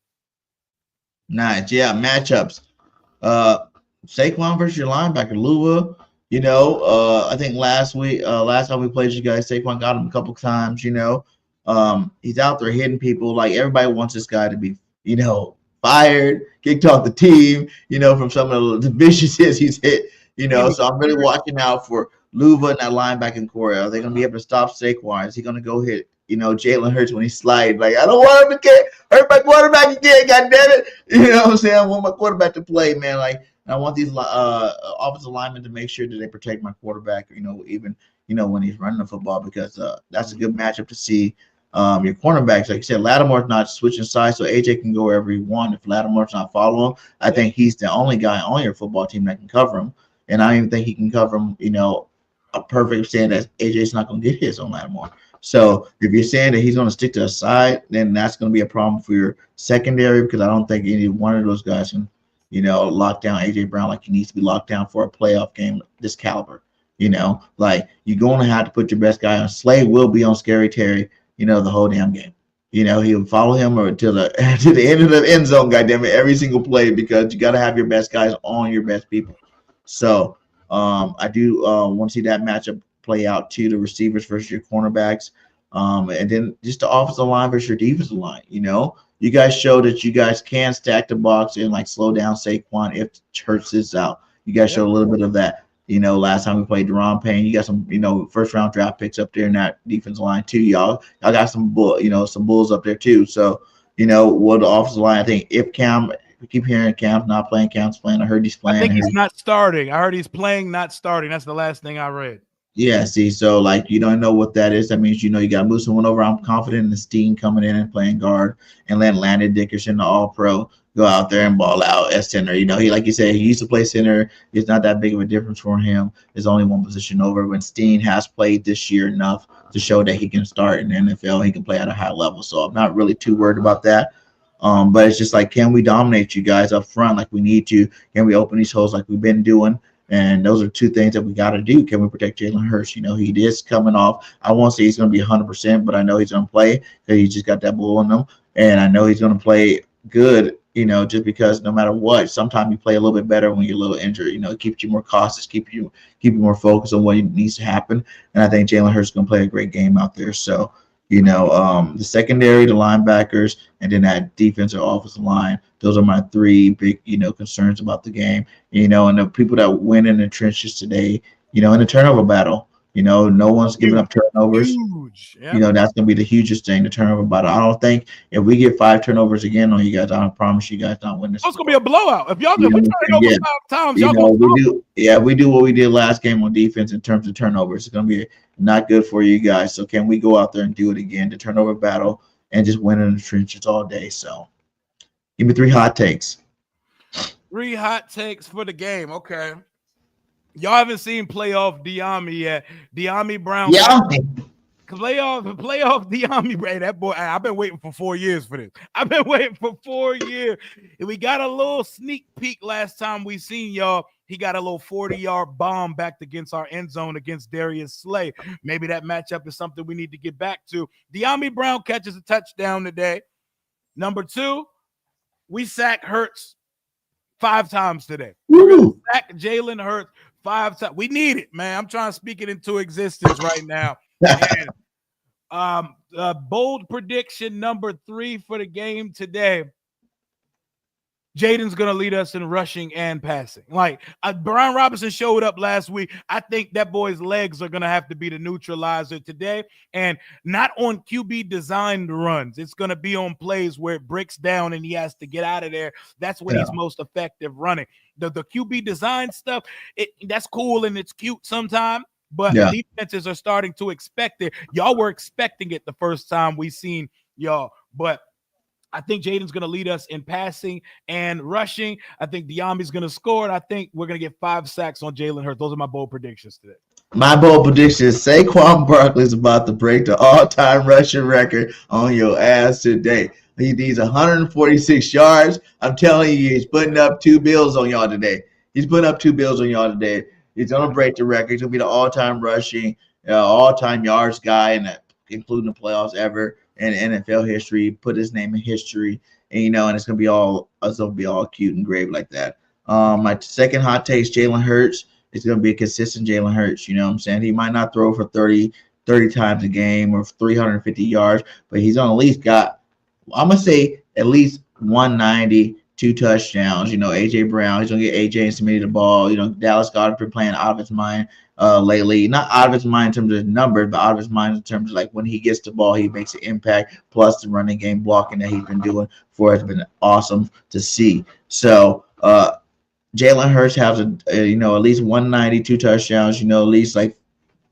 Nice. Yeah, matchups. Saquon versus your linebacker, Lua. I think last time we played you guys, Saquon got him a couple times, he's out there hitting people. Like, everybody wants this guy to be, fired, kicked off the team, from some of the vicious hits he's hit, So I'm really watching out for Luva and that linebacking core. Are they going to be able to stop Saquon? Is he going to go hit, Jalen Hurts when he slides? Like, I don't want him to hurt my quarterback again, God damn it. You know what I'm saying? I want my quarterback to play, man. Like, and I want these offensive linemen to make sure that they protect my quarterback, even, when he's running the football, because that's a good matchup to see. Your cornerbacks, like you said, Lattimore's not switching sides, so AJ can go wherever he wants. If Lattimore's not following him, I think he's the only guy on your football team that can cover him. And I don't even think he can cover him, a perfect saying that AJ's not going to get his on Lattimore. So if you're saying that he's going to stick to the side, then that's going to be a problem for your secondary, because I don't think any one of those guys can, lock down AJ Brown like he needs to be locked down for a playoff game this caliber. Like, you're going to have to put your best guy on. Slade will be on Scary Terry, the whole damn game. He'll follow him or to the end of the end zone, goddammit, every single play, because you got to have your best guys on your best people. So I do want to see that matchup play out too, the receivers versus your cornerbacks. And then just the offensive line versus your defensive line. You guys show that you guys can stack the box and like slow down Saquon if Hurts is out. You guys showed a little bit of that. Last time we played Deron Payne, you got some, first round draft picks up there in that defensive line too. Y'all got some bulls up there too. So, what the offensive line, I think if we keep hearing Cam's not playing, Cam's playing. I heard he's playing. I think he's not starting. I heard he's playing, not starting. That's the last thing I read. Yeah, see, so like you don't know what that is. That means you got to move someone over. I'm confident in the Steen coming in and playing guard, and letting Landon Dickerson, the All-Pro, go out there and ball out as center. He, like you said, he used to play center. It's not that big of a difference for him. There's only one position over. When Steen has played this year enough to show that he can start in the NFL, he can play at a high level. So I'm not really too worried about that. But it's just like, can we dominate you guys up front like we need to? Can we open these holes like we've been doing? And those are two things that we got to do. Can we protect Jalen Hurts? He is coming off. I won't say he's going to be 100%, but I know he's going to play because he just got that bull in him. And I know he's going to play good, just because no matter what, sometimes you play a little bit better when you're a little injured. It keeps you more cautious, keep you more focused on what needs to happen. And I think Jalen Hurts is going to play a great game out there. So, the secondary, the linebackers, and then that defensive offensive line. Those are my three big, concerns about the game. And the people that win in the trenches today, in the turnover battle, no one's giving up turnovers. Huge. Yeah. That's going to be the hugest thing, the turnover battle. I don't think if we get 5 turnovers again on you guys, I don't promise you guys not win this. It's going to be a blowout. If y'all turn it over 5 times, y'all going to do. Yeah, we do what we did last game on defense in terms of turnovers. It's going to be not good for you guys. So can we go out there and do it again, the turnover battle, and just win in the trenches all day? So give me 3 hot takes. 3 hot takes for the game. Okay. Y'all haven't seen playoff Diami yet. Diami Brown. Yeah. Playoff Diami Brown. That boy, I've been waiting for 4 years for this. I've been waiting for 4 years. And we got a little sneak peek last time we seen y'all. He got a little 40-yard bomb backed against our end zone against Darius Slay. Maybe that matchup is something we need to get back to. Diami Brown catches a touchdown today. Number 2, we sack Hurts 5 times today. We're going to sack Jalen Hurts 5 times. We need it, man. I'm trying to speak it into existence right now. And, bold prediction number 3 for the game today. Jaden's going to lead us in rushing and passing. Like, Brian Robinson showed up last week. I think that boy's legs are going to have to be the neutralizer today, and not on QB designed runs. It's going to be on plays where it breaks down and he has to get out of there. That's when he's most effective running. The QB design stuff, that's cool and it's cute sometimes. but Yeah. defenses are starting to expect it. Y'all were expecting it the first time we seen y'all, but I think Jaden's going to lead us in passing and rushing. I think Diami's going to score, and I think we're going to get 5 sacks on Jalen Hurts. Those are my bold predictions today. My bold prediction is Saquon Barkley is about to break the all-time rushing record on your ass today. He needs 146 yards. I'm telling you, he's putting up 2 bills on y'all today. He's putting up 2 bills on y'all today. He's going to break the record. He's going to be the all-time rushing, all-time yards guy, including the playoffs ever in NFL history. Put his name in history, and and it's going to be all cute and great like that. My second hot take is Jalen Hurts. It's going to be a consistent Jalen Hurts. You know what I'm saying? He might not throw for 30 times a game or 350 yards, but he's on at least got, I'm going to say, at least 190, 2 touchdowns. A.J. Brown, he's going to get A.J. and Smitty the ball. Dallas Goedert been playing out of his mind lately. Not out of his mind in terms of numbers, but out of his mind in terms of like when he gets the ball, he makes an impact. Plus the running game blocking that he's been doing for has been awesome to see. So, Jalen Hurts has at least 190, 2 touchdowns, at least like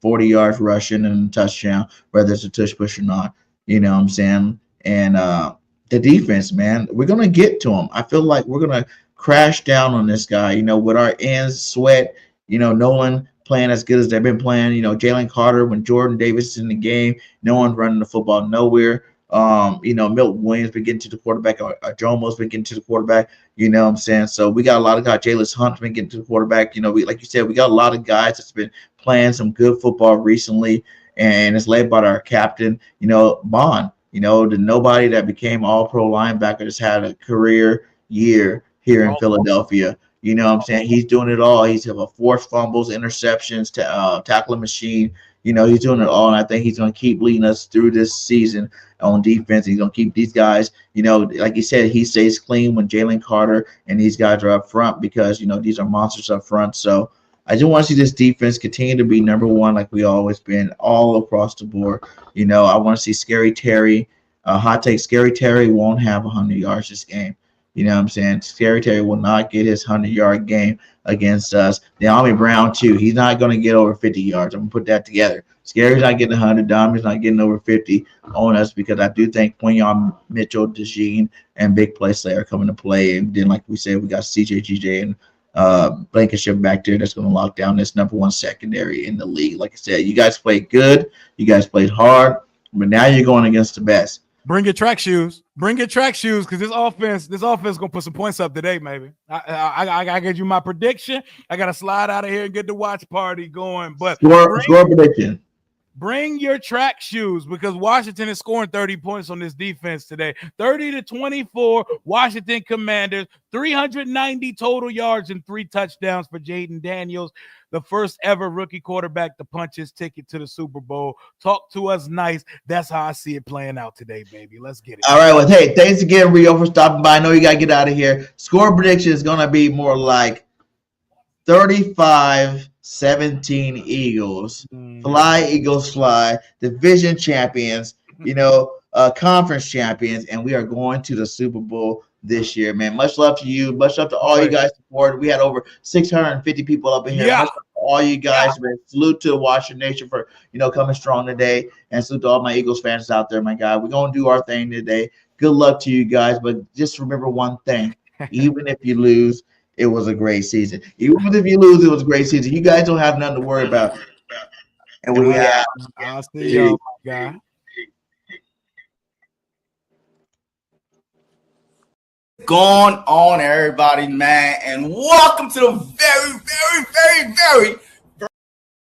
40 yards rushing and a touchdown, whether it's a tush push or not. You know what I'm saying? And the defense, man, we're gonna get to him. I feel like we're gonna crash down on this guy, with our ends, Sweat, Nolan playing as good as they've been playing, Jalen Carter, when Jordan Davis is in the game, no one's running the football nowhere. Milton Williams been getting to the quarterback, or Jomo's been getting to the quarterback, you know what I'm saying? So we got a lot of guys. Jalen Hunt's been getting to the quarterback. Like you said, we got a lot of guys that's been playing some good football recently, and it's led by our captain, Bond, the nobody that became all-pro linebacker that's had a career year here in Philadelphia. You know what I'm saying? He's doing it all. He's have a forced fumbles, interceptions, tackling machine. He's doing it all, and I think he's going to keep leading us through this season on defense. He's going to keep these guys, like you said, he stays clean when Jalen Carter and these guys are up front because, these are monsters up front. So I just want to see this defense continue to be number one like we always been all across the board. I want to see Scary Terry. Hot take, Scary Terry won't have 100 yards this game. You know what I'm saying? Scary Terry will not get his 100-yard game against us. Diami Brown, too. He's not going to get over 50 yards. I'm going to put that together. Scary's not getting 100. Diami's not getting over 50 on us because I do think Quinyon Mitchell, DeJean, and Big Play Slayer are coming to play. And then, like we said, we got CJ, GJ, and Blankenship back there that's going to lock down this number one secondary in the league. Like I said, you guys played good. You guys played hard. But now you're going against the best. Bring your track shoes. Bring your track shoes because this offense gonna put some points up today, maybe. I get you my prediction. I gotta slide out of here and get the watch party going. But score prediction. Bring your track shoes because Washington is scoring 30 points on this defense today. 30-24, Washington Commanders, 390 total yards and 3 touchdowns for Jaden Daniels, the first ever rookie quarterback to punch his ticket to the Super Bowl. Talk to us nice. That's how I see it playing out today, baby. Let's get it. All right, well, hey, thanks again, Rio, for stopping by. I know you got to get out of here. Score prediction is going to be more like 35-17 Eagles. Fly, Eagles, fly. Division champions, conference champions, and we are going to the Super Bowl this year, man. Much love to you. Much love to all you guys support. We had over 650 people up in here. Yeah. Much love to all you guys, man. Salute to Washington Nation for, coming strong today. And salute to all my Eagles fans out there, my guy. We're going to do our thing today. Good luck to you guys, but just remember one thing. Even if you lose, it was a great season. Even if you lose, it was a great season. You guys don't have nothing to worry about. And we have. I'll see y'all, my guy. Going on, everybody, man, and welcome to the very, very, very, very